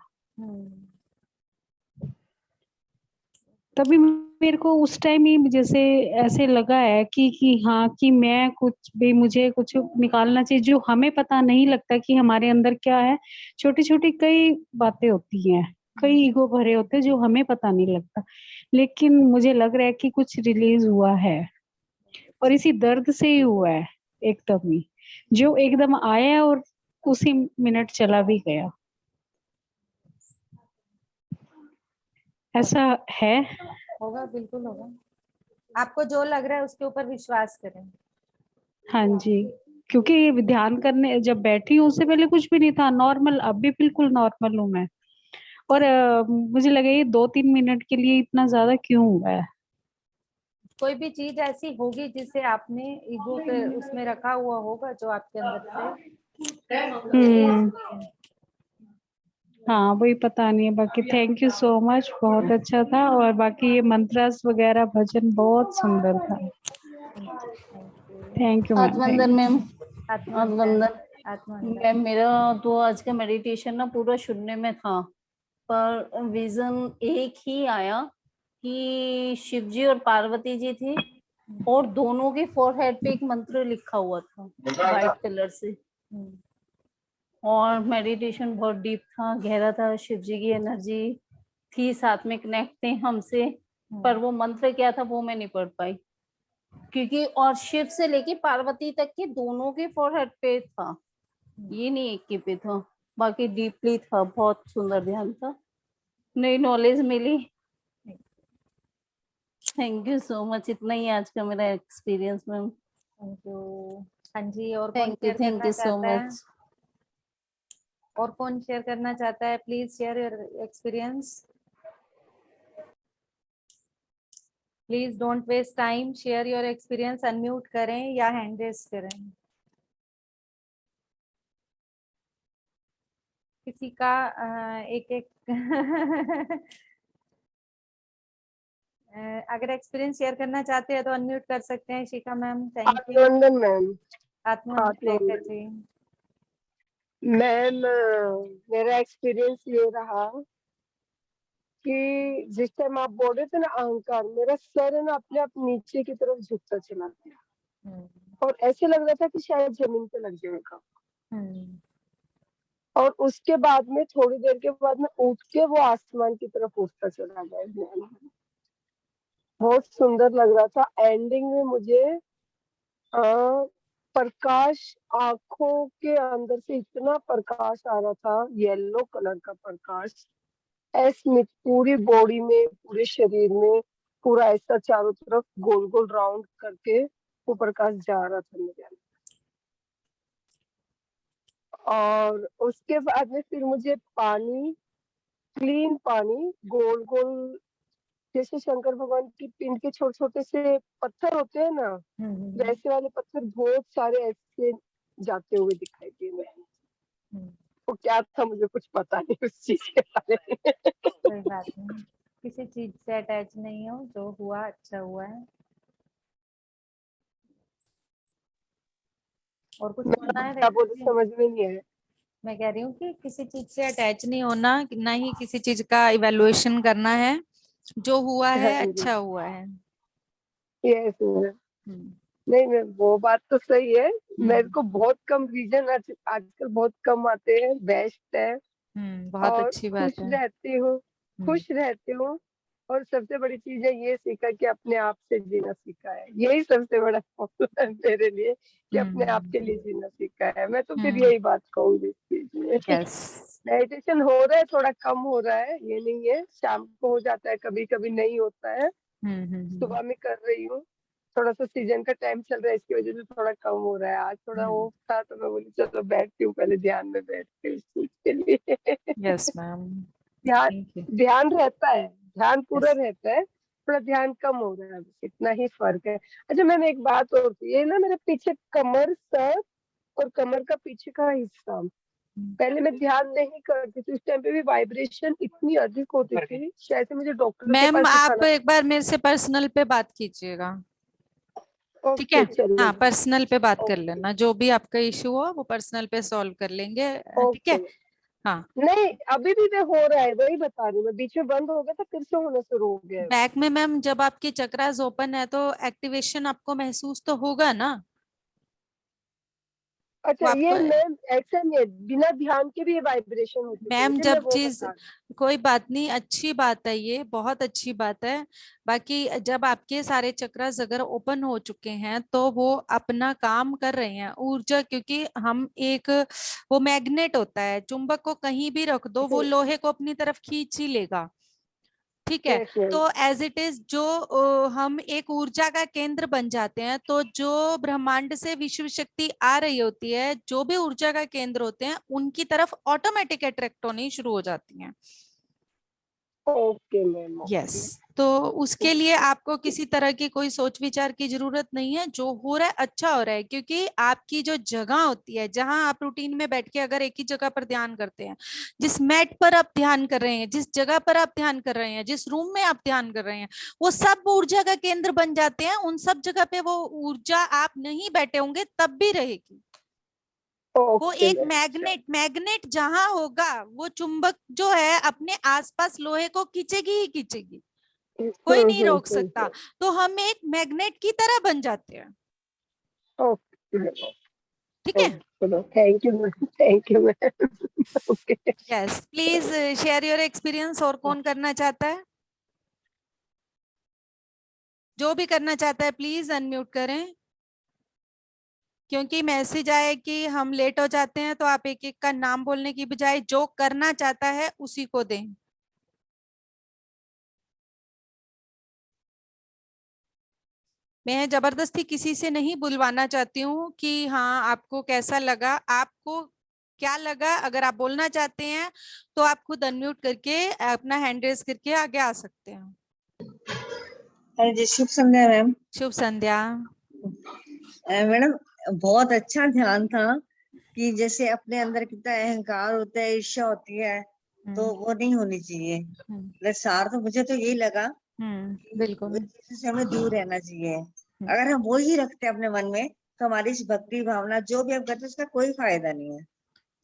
तभी मेरे को उस टाइम ही जैसे ऐसे लगा है कि हाँ, कि मैं कुछ भी, मुझे कुछ निकालना चाहिए जो हमें पता नहीं लगता कि हमारे अंदर क्या है। छोटी छोटी कई बातें होती हैं, कई ईगो भरे होते हैं जो हमें पता नहीं लगता, लेकिन मुझे लग रहा है कि कुछ रिलीज हुआ है। और इसी दर्द से ही हुआ है, एकदम ही, जो एकदम आया और उसी मिनट चला भी गया। ऐसा है। होगा, बिल्कुल होगा। आपको जो लग रहा है उसके ऊपर विश्वास करें। हाँ जी, क्योंकि ये ध्यान करने जब बैठी हूँ, उससे पहले कुछ भी नहीं था, नॉर्मल। अब भी बिल्कुल नॉर्मल हूँ मैं। और मुझे लगा ये 2-3 मिनट के लिए इतना ज्यादा क्यों हुआ है। कोई भी चीज ऐसी होगी जिसे आपने ईगो पे उसमें रखा हुआ होगा, जो आपके अंदर से रिलीज। हाँ, वही पता नहीं है। बाकी थैंक यू सो मच, बहुत अच्छा था। और बाकी ये मंत्रास वगैरह भजन बहुत सुंदर था। Thank you ma'am. आत्मंदन मैम, आत्मवंदन। मैम मेरा तो आज का मेडिटेशन ना पूरा शून्य में था, पर विजन एक ही आया कि शिव जी और पार्वती जी थे, और दोनों के फोरहेड पे एक मंत्र लिखा हुआ था व्हाइट कलर से। और मेडिटेशन बहुत डीप था, गहरा था। शिव जी की एनर्जी थी साथ में, कनेक्ट थे हमसे। पर वो मंत्र क्या था वो मैं नहीं पढ़ पाई, क्योंकि और शिव से लेके पार्वती तक के दोनों के फोरहेड पे था, ये नहीं एक के पे था। बाकी डीपली था, बहुत सुंदर ध्यान था, नई नॉलेज मिली। Thank you so much. इतना ही आज का मेरा एक्सपीरियंस मैम। Thank you. हाँ जी, और कौन थैंक यू, शेयर थैंक करना यू सो चाहता है? मच। और कौन शेयर करना चाहता है? Please share your experience. Please don't waste time, share your experience. Unmute करें या हैंड रेज करें। किसी का एक एक अगर एक्सपीरियंस शेयर करना चाहते हैं तो अनम्यूट कर सकते हैं। Shikha ma'am, thank you. आत्मवंदन मैम। आत्मवंदन रेखा जी। मैम, मेरा एक्सपीरियंस ये रहा कि जिस टाइम आप बोल रहे थे ना अहंकार, मेरा सर है ना अपने आप नीचे की तरफ झुकता चला गया, और ऐसे लग रहा था कि शायद जमीन पे लग जाएगा। और उसके बाद में थोड़ी देर के बाद में उठ के वो आसमान की तरफ उठता चला गया। बहुत सुंदर लग रहा था। एंडिंग में मुझे प्रकाश, आंखों के अंदर से इतना प्रकाश आ रहा था, येलो कलर का प्रकाश, ऐसे पूरी बॉडी में, पूरे शरीर में, पूरा ऐसा चारों तरफ गोल गोल राउंड करके वो प्रकाश जा रहा था मेरे अंदर। और उसके बाद में फिर मुझे पानी, क्लीन पानी, गोल गोल, जैसे शंकर भगवान की पिंड के छोटे छोटे से पत्थर होते हैं ना, वैसे वाले पत्थर बहुत सारे ऐसे जाते हुए दिखाई दिए मैं। वो क्या था मुझे कुछ पता नहीं उस चीज के बारे में। कोई बात नहीं, किसी चीज से अटैच नहीं हो, जो हुआ अच्छा हुआ है। और कुछ बोलना है क्या बोले, रेखा जी? समझ में नहीं आया। मैं कह रही हूँ कि किसी चीज से अटैच नहीं होना, ना ही किसी चीज का इवैल्यूएशन करना है, जो हुआ हाँ है जी, अच्छा हुआ है। Yes ma'am. हम्म, नहीं मैम, वो बात तो सही है। मेरे हम्म, को बहुत कम रीजन आजकल बहुत कम आते हैं, बेस्ट है। बहुत और अच्छी खुश बात है। रहती हूँ, हम्म, खुश रहती हूँ। और सबसे बड़ी चीज है ये सीखा कि अपने आप से जीना सीखा है। यही सबसे बड़ा फॉर्मूला है मेरे लिए, कि अपने आप के लिए जीना सीखा है। मैं तो फिर यही बात कहूंगी इस चीज में। यस। मेडिटेशन हो रहा है, थोड़ा कम हो रहा है, ये नहीं है। शाम को हो जाता है, कभी कभी नहीं होता है। सुबह में कर रही हूँ। थोड़ा सा सीजन का टाइम चल रहा है, इसकी वजह से थोड़ा कम हो रहा है। आज थोड़ा ऑफ था तो मैं बोली चलो बैठती हूँ, पहले ध्यान में बैठती हूँ इस चीज के लिए। यस मैम, ध्यान थैंक यू। ध्यान रहता है, ध्यान पूरा यस रहता है, थोड़ा ध्यान कम हो रहा है, बस इतना ही फर्क है। अच्छा मैम, एक बात और थी, ये ना मेरे पीछे कमर, सर और कमर का पीछे का हिस्सा, पहले मैं ध्यान नहीं करती थी, उस टाइम पे भी वाइब्रेशन इतनी अधिक होती थी, शायद से मुझे डॉक्टर के मैम, पास आप दिखाना। एक बार मेरे से पर्सनल पे बात कीजिएगा, ठीक है? ओके चलिए। हाँ, पर्सनल पे बात कर ओके लेना, जो भी आपका इशू हो वो पर्सनल पे सॉल्व कर लेंगे, ठीक है? ओके। हाँ। नहीं, अभी भी मैं हो रहा है, वही बता रही हूँ मैं, बीच में बंद हो गया था, फिर से होना शुरू हो गया है। बैक में मैम, जब आपकी चक्रास ओपन है तो एक्टिवेशन आपको महसूस तो होगा ना? वो अच्छा, ये आपको, मैम ऐसा नहीं है, बिना ध्यान के भी ये वाइब्रेशन होती थी मैम मुझे, मैं जब वो चीज, बता रही कोई बात नहीं, अच्छी बात है, ये बहुत अच्छी बात है। बाकी जब आपके सारे चक्रास अगर ओपन हो चुके हैं तो वो अपना काम कर रहे हैं, ऊर्जा, क्योंकि हम एक, वो मैग्नेट होता है, चुंबक को कहीं भी रख दो वो हूँ। लोहे को अपनी तरफ खींच ही लेगा, ठीक है? Yes ma'am. तो एज इट इज, जो हम एक ऊर्जा का केंद्र बन जाते हैं, तो जो ब्रह्मांड से विश्व शक्ति आ रही होती है, जो भी ऊर्जा का केंद्र होते हैं, उनकी तरफ ऑटोमेटिक अट्रैक्ट होनी शुरू हो जाती हैं। Okay ma'am. यस, तो उसके लिए आपको किसी तरह की कोई सोच विचार की जरूरत नहीं है, जो हो रहा है अच्छा हो रहा है, क्योंकि आपकी जो जगह होती है, जहां आप रूटीन में बैठ के अगर एक ही जगह पर ध्यान करते हैं, जिस मैट पर आप ध्यान कर रहे हैं, जिस जगह पर आप ध्यान कर रहे हैं, जिस रूम में आप ध्यान कर रहे हैं, वो सब ऊर्जा का केंद्र बन जाते हैं। उन सब जगह पे वो ऊर्जा, आप नहीं बैठे होंगे तब भी रहेगी। वो ओके एक मैम। मैग्नेट, मैग्नेट जहां होगा, वो चुंबक जो है अपने आसपास लोहे को खींचेगी ही खींचेगी, कोई नहीं रोक सकता। तो हम एक मैग्नेट की तरह बन जाते हैं, ओके ठीक है? चलो, thank you ma'am, thank you ma'am. Okay. Yes, please share your experience. और कौन करना चाहता है? जो भी करना चाहता है प्लीज अनम्यूट करें, क्योंकि मैसेज आए कि हम लेट हो जाते हैं, तो आप एक एक का नाम बोलने की बजाय जो करना चाहता है उसी को दें। मैं जबरदस्ती किसी से नहीं बुलवाना चाहती हूँ कि हाँ आपको कैसा लगा, आपको क्या लगा। अगर आप बोलना चाहते हैं तो आप खुद अनम्यूट करके अपना हैंड रेज करके आगे आ सकते हैं। हाँ जी, शुभ संध्या मैम। शुभ संध्या मैडम, बहुत अच्छा ध्यान था कि जैसे अपने अंदर कितना अहंकार होता है, ईर्ष्या होती है, तो वो नहीं होनी चाहिए। सार तो मुझे तो यही लगा कि बिल्कुल। उन चीजों से हमें दूर रहना चाहिए। अगर हम वो ही रखते हैं अपने मन में, तो हमारी इस भक्ति भावना जो भी हम करते हैं उसका कोई फायदा नहीं है।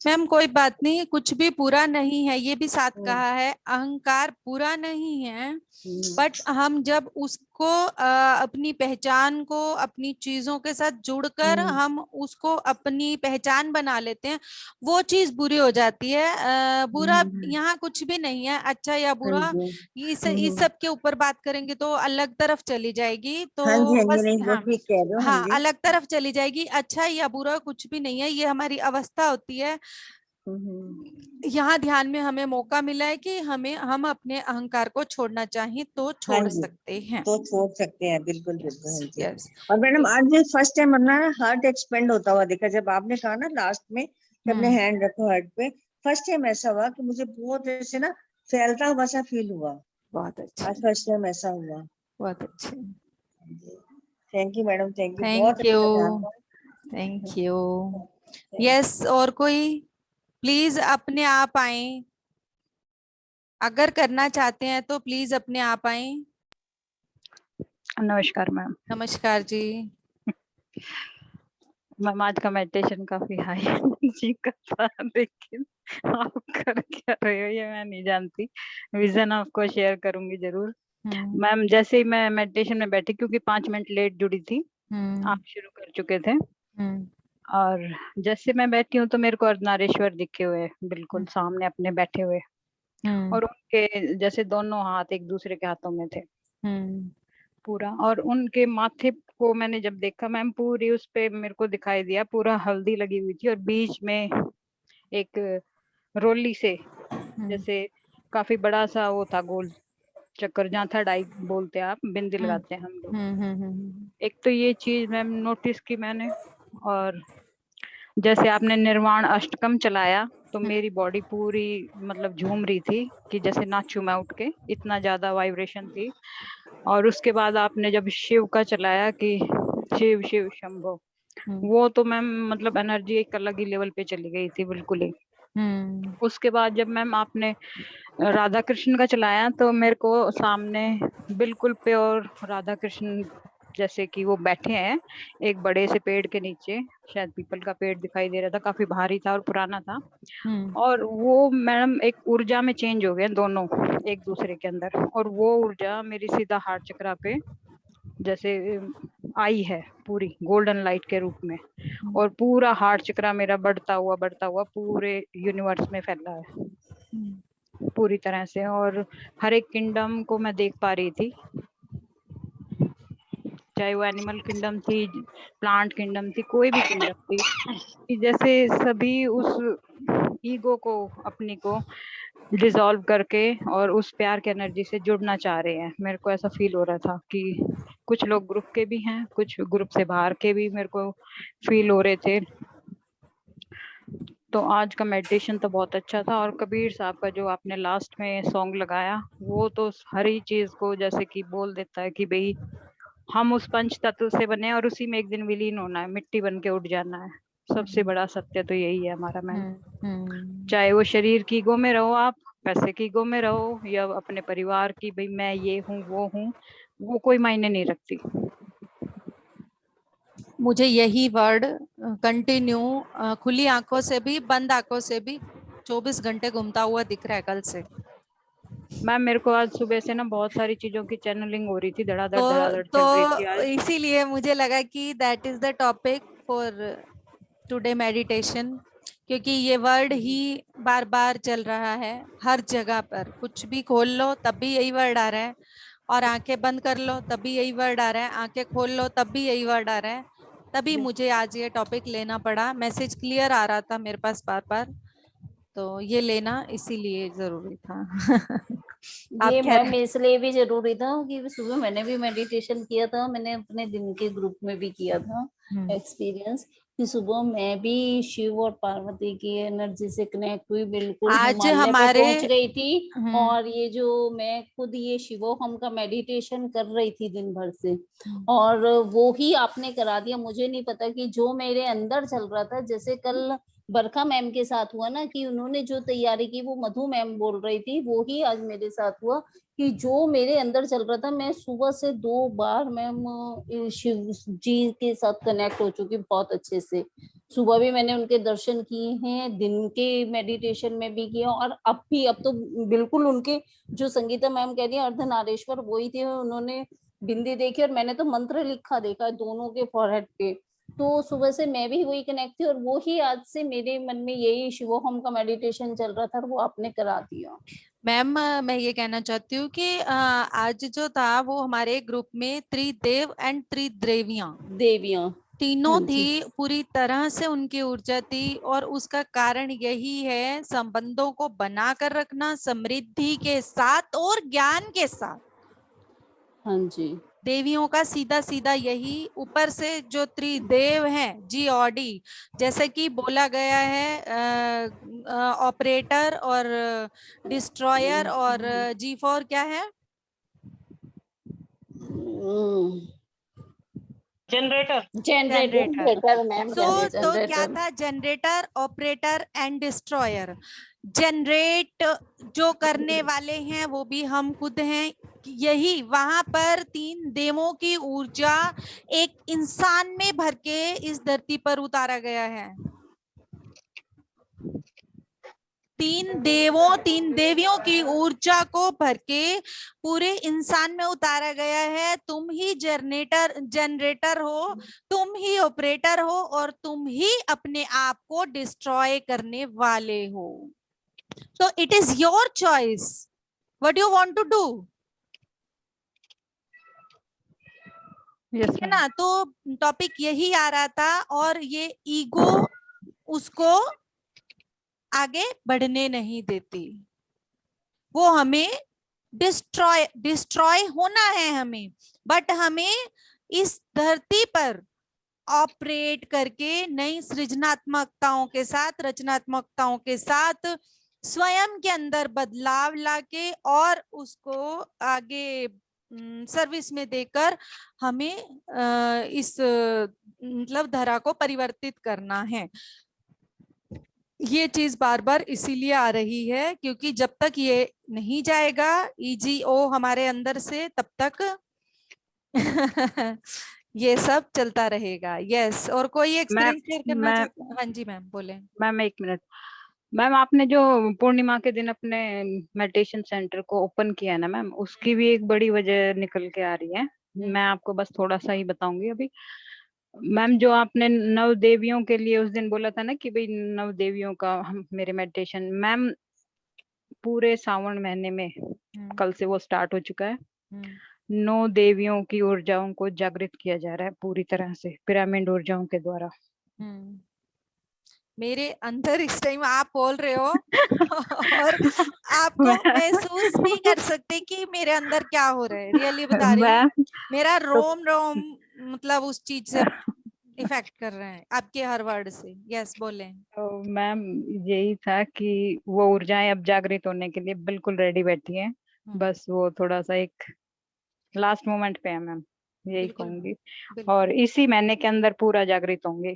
मैम कोई बात नहीं, कुछ भी पूरा नहीं है, ये भी साथ कहा है, अहंकार पूरा नहीं है, बट हम जब उसको अपनी पहचान को अपनी चीजों के साथ जुड़कर हम उसको अपनी पहचान बना लेते हैं, वो चीज बुरी हो जाती है। बुरा यहाँ कुछ भी नहीं है, अच्छा या बुरा, इस सब के ऊपर बात करेंगे तो अलग तरफ चली जाएगी, तो हाँ जी, हाँ जी, बस नहीं वो हाँ, ठीक कह रहे हो। हाँ हाँ जी। अलग तरफ चली जाएगी। अच्छा या बुरा कुछ भी नहीं है, ये हमारी अवस्था होती है। यहाँ ध्यान में हमें मौका मिला है कि हम अपने अहंकार को छोड़ना चाहें तो हाँ छोड़ जी, सकते हैं। तो छोड़ सकते हैं, बिल्कुल बिल्कुल। हाँ जी। यस। और मैडम, आज फर्स्ट टाइम अपना हार्ट एक्सपेंड होता हुआ देखा, जब आपने कहा ना लास्ट में कि अपने हैंड रखो हार्ट पे, फर्स्ट टाइम ऐसा हुआ कि मुझे बहुत ऐसे ना फैलता हुआ सा फील हुआ। बहुत अच्छा, आज फर्स्ट टाइम ऐसा हुआ। बहुत अच्छे। Thank you madam, thank you, बहुत थैंक यू, अच्छा ध्यान था। Thank you. यस, और कोई प्लीज अपने आप आए, अगर करना चाहते हैं तो प्लीज अपने आप आए। नमस्कार मैम। नमस्कार जी। मैम आज का मेडिटेशन काफी हाई एनर्जी का था, लेकिन आप कर क्या रहे हो ये मैं नहीं जानती। विजन आपको शेयर करूंगी जरूर। मैम जैसे ही मैं मेडिटेशन में बैठी, क्योंकि 5 मिनट लेट जुड़ी थी, आप शुरू कर चुके थे, और जैसे मैं बैठी हूँ तो मेरे को अर्धनारीश्वर दिखे हुए बिल्कुल सामने अपने बैठे हुए, और उनके जैसे दोनों हाथ एक दूसरे के हाथों में थे पूरा, और उनके माथे को मैंने जब देखा मैम, पूरी उस पे मेरे को दिखाई दिया पूरा हल्दी लगी हुई थी, और बीच में एक रोली से जैसे काफी बड़ा सा वो था गोल चक्कर, जहाँ था डाई बोलते हैं आप, बिंदी लगाते हैं हम लोग। एक तो ये चीज मैम नोटिस की मैंने, और जैसे आपने निर्वाण अष्टकम चलाया तो मेरी बॉडी पूरी मतलब झूम रही थी कि जैसे नाचू मैं उठ के, इतना ज्यादा वाइब्रेशन थी। और उसके बाद आपने जब शिव का चलाया कि शिव शिव शंभो, वो तो मैम मतलब एनर्जी एक अलग ही लेवल पे चली गई थी बिल्कुल ही। उसके बाद जब मैम आपने राधा कृष्ण का चलाया तो मेरे को सामने बिल्कुल प्योर राधा कृष्ण जैसे कि वो बैठे हैं एक बड़े से पेड़ के नीचे, शायद पीपल का पेड़ दिखाई दे रहा था, काफी भारी था और पुराना था, और वो मैडम एक ऊर्जा में चेंज हो गए दोनों एक दूसरे के अंदर, और वो ऊर्जा मेरी सीधा हार्ट चक्रा पे जैसे आई है पूरी गोल्डन लाइट के रूप में, और पूरा हार्ट चक्रा मेरा बढ़ता हुआ पूरे यूनिवर्स में फैला है पूरी तरह से, और हर एक किंगडम को मैं देख पा रही थी, चाहे वो एनिमल किंगडम थी, प्लांट किंगडम थी, कोई भी किंगडम थी, कि जैसे सभी उस ईगो को अपनी को डिसॉल्व करके और उस प्यार की एनर्जी से जुड़ना चाह रहे हैं। मेरे को ऐसा फील हो रहा था कि कुछ लोग ग्रुप के भी हैं, कुछ ग्रुप से बाहर के भी मेरे को फील हो रहे थे। तो आज का मेडिटेशन तो बहुत अच्छा था, और कबीर साहब का जो आपने लास्ट में सॉन्ग लगाया वो तो हर ही चीज को जैसे कि बोल देता है कि भाई हम उस पंच तत्व से बने और उसी में एक दिन विलीन होना है, मिट्टी बन के उठ जाना है। सबसे बड़ा सत्य तो यही है हमारा मैम। चाहे वो शरीर की गो में रहो, आप पैसे की गो में रहो, या अपने परिवार की, भाई मैं ये हूँ वो कोई मायने नहीं रखती। मुझे यही वर्ड कंटिन्यू खुली आंखों से भी बंद आंखों से भी 24 घंटे घूमता हुआ दिख रहा है कल से। मैम मेरे को आज सुबह से ना बहुत सारी चीजों की चैनलिंग हो रही थी, धड़ाधड़ चल रही थी आज। इसीलिए मुझे लगा कि that is the topic for today meditation, क्योंकि ये वर्ड ही बार बार चल रहा है हर जगह पर, कुछ भी खोल लो तब भी यही वर्ड आ रहा है, और आंखें बंद कर लो तब भी यही वर्ड आ रहा है, आंखें खोल लो तब भी यही वर्ड आ रहा है। तभी मुझे आज ये टॉपिक लेना पड़ा, मैसेज क्लियर आ रहा था मेरे पास बार बार, तो ये लेना इसीलिए जरूरी था। ये मैम इसलिए भी जरूरी था कि सुबह मैंने भी मेडिटेशन किया था, मैंने अपने दिन के ग्रुप में भी किया था एक्सपीरियंस कि सुबह मैं भी शिव और पार्वती की एनर्जी से कनेक्ट हुई, बिल्कुल आज हमारे पहुंच गई थी। और ये जो मैं खुद ये शिवोहम का मेडिटेशन कर रही थी दिन भर से, और वो ही आपने करा दिया। मुझे नहीं पता कि जो मेरे अंदर चल रहा था, जैसे कल बरखा मैम के साथ हुआ ना कि उन्होंने जो तैयारी की वो मधु मैम बोल रही थी, वो ही आज मेरे साथ हुआ कि जो मेरे अंदर चल रहा था, मैं सुबह से 2 बार मैम शिव जी के साथ कनेक्ट हो चुकी बहुत अच्छे से। सुबह भी मैंने उनके दर्शन किए हैं, दिन के मेडिटेशन में भी किया, और अब भी, अब तो बिल्कुल उनके जो संगीता मैम कह रही है अर्धनारीश्वर वही थे। उन्होंने बिंदी देखी और मैंने तो मंत्र लिखा देखा दोनों के फॉरहेड पे, तो सुबह से मैं भी वही कनेक्ट थी, और वो ही आज से मेरे मन में यही शिवोहम का मेडिटेशन चल रहा था, और वो आपने करा दिया। मैम मैं ये कहना चाहती हूँ कि आज जो था वो हमारे ग्रुप में त्रिदेव एंड त्रिदेवियां तीनों थी, पूरी तरह से उनकी ऊर्जा थी, और उसका कारण यही है संबंधों को बनाकर रखना समृद्धि के साथ और ज्ञान के साथ। हाँ जी, देवियों का सीधा सीधा यही, ऊपर से जो त्रिदेव हैं जी और डी, जैसे कि बोला गया है ऑपरेटर और डिस्ट्रॉयर, और जी फॉर क्या है, जनरेटर। तो क्या था, generator, operator and destroyer. Generate जो करने वाले हैं वो भी हम खुद हैं। यही वहां पर 3 देवों की ऊर्जा एक इंसान में भर के इस धरती पर उतारा गया है। 3 देवियों की ऊर्जा को भर के पूरे इंसान में उतारा गया है। तुम ही जनरेटर हो, तुम ही ऑपरेटर हो और तुम ही अपने आप को डिस्ट्रॉय करने वाले हो। So it is your choice. What do you want to do? ठीक है ना। तो टॉपिक यही आ रहा था और ये ईगो उसको आगे बढ़ने नहीं देती। वो हमें डिस्ट्रॉय होना है हमें, बट हमें इस धरती पर ऑपरेट करके नई सृजनात्मकताओं के साथ, रचनात्मकताओं के साथ स्वयं के अंदर बदलाव लाके और उसको आगे सर्विस में देकर हमें इस मतलब धरा को परिवर्तित करना है। ये चीज बार बार इसीलिए आ रही है क्योंकि जब तक ये नहीं जाएगा EGO हमारे अंदर से, तब तक ये सब चलता रहेगा। यस, और कोई एक्सपीरियंस शेयर करना चाहते हैं? हाँ जी मैम बोले। Ma'am 1 minute. मैम आपने जो पूर्णिमा के दिन अपने मेडिटेशन सेंटर को ओपन किया ना मैम, उसकी भी एक बड़ी वजह निकल के आ रही है। मैं आपको बस थोड़ा सा ही बताऊंगी अभी। मैम जो आपने 9 देवियों के लिए उस दिन बोला था ना कि भाई 9 देवियों का हम मेरे मेडिटेशन, मैम पूरे सावन महीने में कल से वो स्टार्ट हो चुका है। 9 देवियों की ऊर्जाओं को जागृत किया जा रहा है पूरी तरह से पिरामिड ऊर्जाओं के द्वारा। मेरे अंदर इस टाइम आप बोल रहे हो और आपको महसूस नहीं कर सकते कि मेरे अंदर क्या हो रहा है। रियली बता रही हूँ, मेरा रोम मतलब उस चीज से इफेक्ट कर रहे हैं आपके हर वर्ड से। यस बोले। तो मैम यही था कि वो ऊर्जाएं अब जागृत होने के लिए बिल्कुल रेडी बैठी हैं, बस वो थोड़ा सा एक लास्ट मोमेंट पे है मैम, यही कहूंगी। और इसी महीने के अंदर पूरा जागृत होंगे।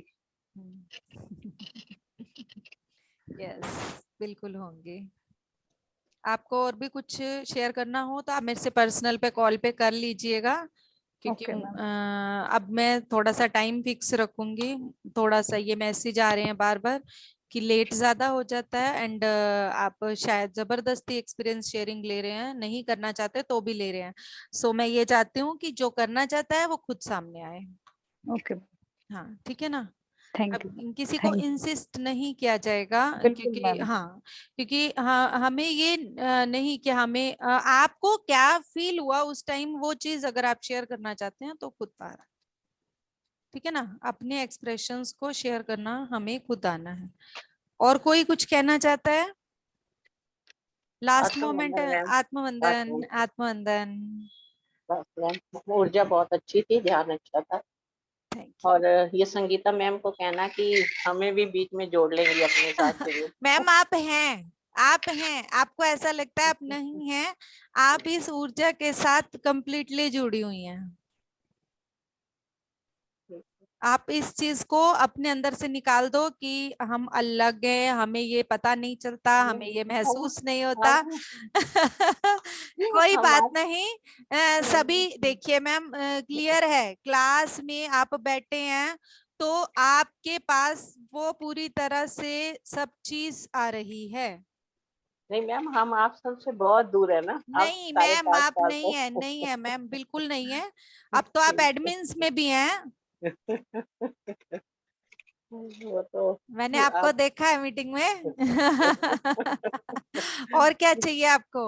यस बिल्कुल होंगे। आपको और भी कुछ शेयर करना हो तो आप मेरे से पर्सनल पे कॉल पे कर लीजिएगा, क्योंकि अब मैं थोड़ा सा टाइम फिक्स रखूंगी। थोड़ा सा ये मैसेज आ रहे हैं बार बार कि लेट ज्यादा हो जाता है एंड आप शायद जबरदस्ती एक्सपीरियंस शेयरिंग ले रहे हैं, नहीं करना चाहते तो भी ले रहे हैं। सो मैं ये चाहती हूँ कि जो करना चाहता है वो खुद सामने आए। ओके हाँ ठीक है ना। Thank you. किसी को इंसिस्ट नहीं किया जाएगा क्योंकि क्योंकि हमें ये नहीं कि हमें आपको क्या फील हुआ उस टाइम, वो चीज अगर आप शेयर करना चाहते हैं तो खुद आ रहा, ठीक है ना। अपने एक्सप्रेशंस को शेयर करना हमें खुद आना है। और कोई कुछ कहना चाहता है? Last moment. आत्मवंदन। आत्मवंदन। ऊर्जा बहुत अच्छी थी, ध्यान अच्छा था। और ये संगीता मैम को कहना कि हमें भी बीच में जोड़ लेंगे अपने साथ। मैम आप हैं, आप हैं, आपको ऐसा लगता है आप नहीं हैं, आप इस ऊर्जा के साथ कंप्लीटली जुड़ी हुई हैं। आप इस चीज को अपने अंदर से निकाल दो कि हम अलग हैं, हमें ये पता नहीं चलता, हमें ये महसूस नहीं होता। कोई बात नहीं। सभी देखिए मैम क्लियर है, क्लास में आप बैठे हैं तो आपके पास वो पूरी तरह से सब चीज आ रही है। नहीं मैम, हम आप सबसे बहुत दूर है ना। नहीं मैम आप नहीं है, नहीं है मैम, बिल्कुल नहीं है। अब तो आप एडमिन्स में भी हैं। वो तो मैंने आपको देखा है मीटिंग में। और क्या चाहिए आपको?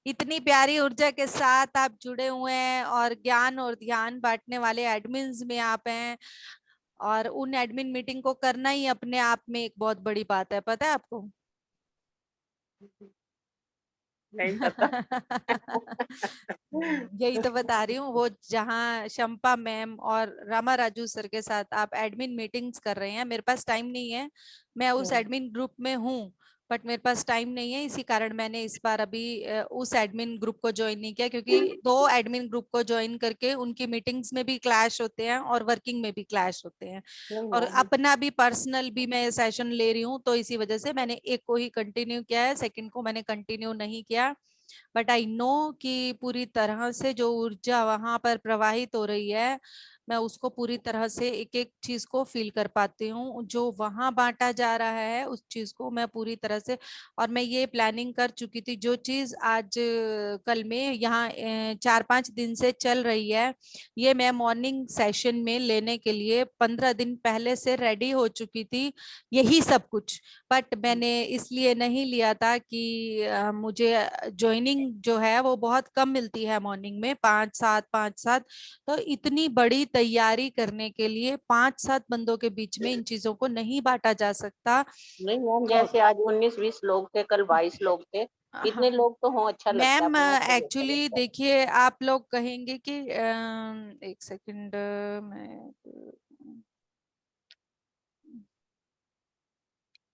इतनी प्यारी ऊर्जा के साथ आप जुड़े हुए हैं और ज्ञान और ध्यान बांटने वाले एडमिन्स में आप हैं, और उन एडमिन मीटिंग को करना ही अपने आप में एक बहुत बड़ी बात है, पता है आपको? नहीं पता। यही तो बता रही हूँ। वो जहाँ शंपा मैम और रामा राजू सर के साथ आप एडमिन मीटिंग्स कर रहे हैं, मेरे पास टाइम नहीं है, मैं उस एडमिन ग्रुप में हूँ, बट मेरे पास टाइम नहीं है, इसी कारण मैंने इस बार अभी उस एडमिन ग्रुप को ज्वाइन नहीं किया, क्योंकि 2 एडमिन ग्रुप को ज्वाइन करके उनकी मीटिंग्स में भी क्लैश होते हैं और वर्किंग में भी क्लैश होते हैं, और अपना भी पर्सनल भी मैं सेशन ले रही हूँ, तो इसी वजह से मैंने एक को ही कंटिन्यू किया है, सेकंड को मैंने कंटिन्यू नहीं किया। बट आई नो कि पूरी तरह से जो ऊर्जा वहां पर प्रवाहित हो रही है, मैं उसको पूरी तरह से एक एक चीज को फील कर पाती हूँ, जो वहां बांटा जा रहा है उस चीज को मैं पूरी तरह से, और मैं ये प्लानिंग कर चुकी थी, जो चीज आज कल में यहाँ 4-5 दिन से चल रही है, ये मैं मॉर्निंग सेशन में लेने के लिए 15 दिन पहले से रेडी हो चुकी थी, यही सब कुछ। बट मैंने इसलिए नहीं लिया था कि मुझे ज्वाइनिंग जो है वो बहुत कम मिलती है मॉर्निंग में, 5-7, तो इतनी बड़ी तैयारी करने के लिए 5-7 बंदों के बीच में इन चीजों को नहीं बांटा जा सकता। नहीं मैम, जैसे आज 19-20 लोग थे, कल 22 लोग थे, इतने लोग तो हों अच्छा लगता है। मैम अपना तो अच्छा एक्चुअली लगता है। देखिए, आप लोग कहेंगे कि एक सेकंड, मैं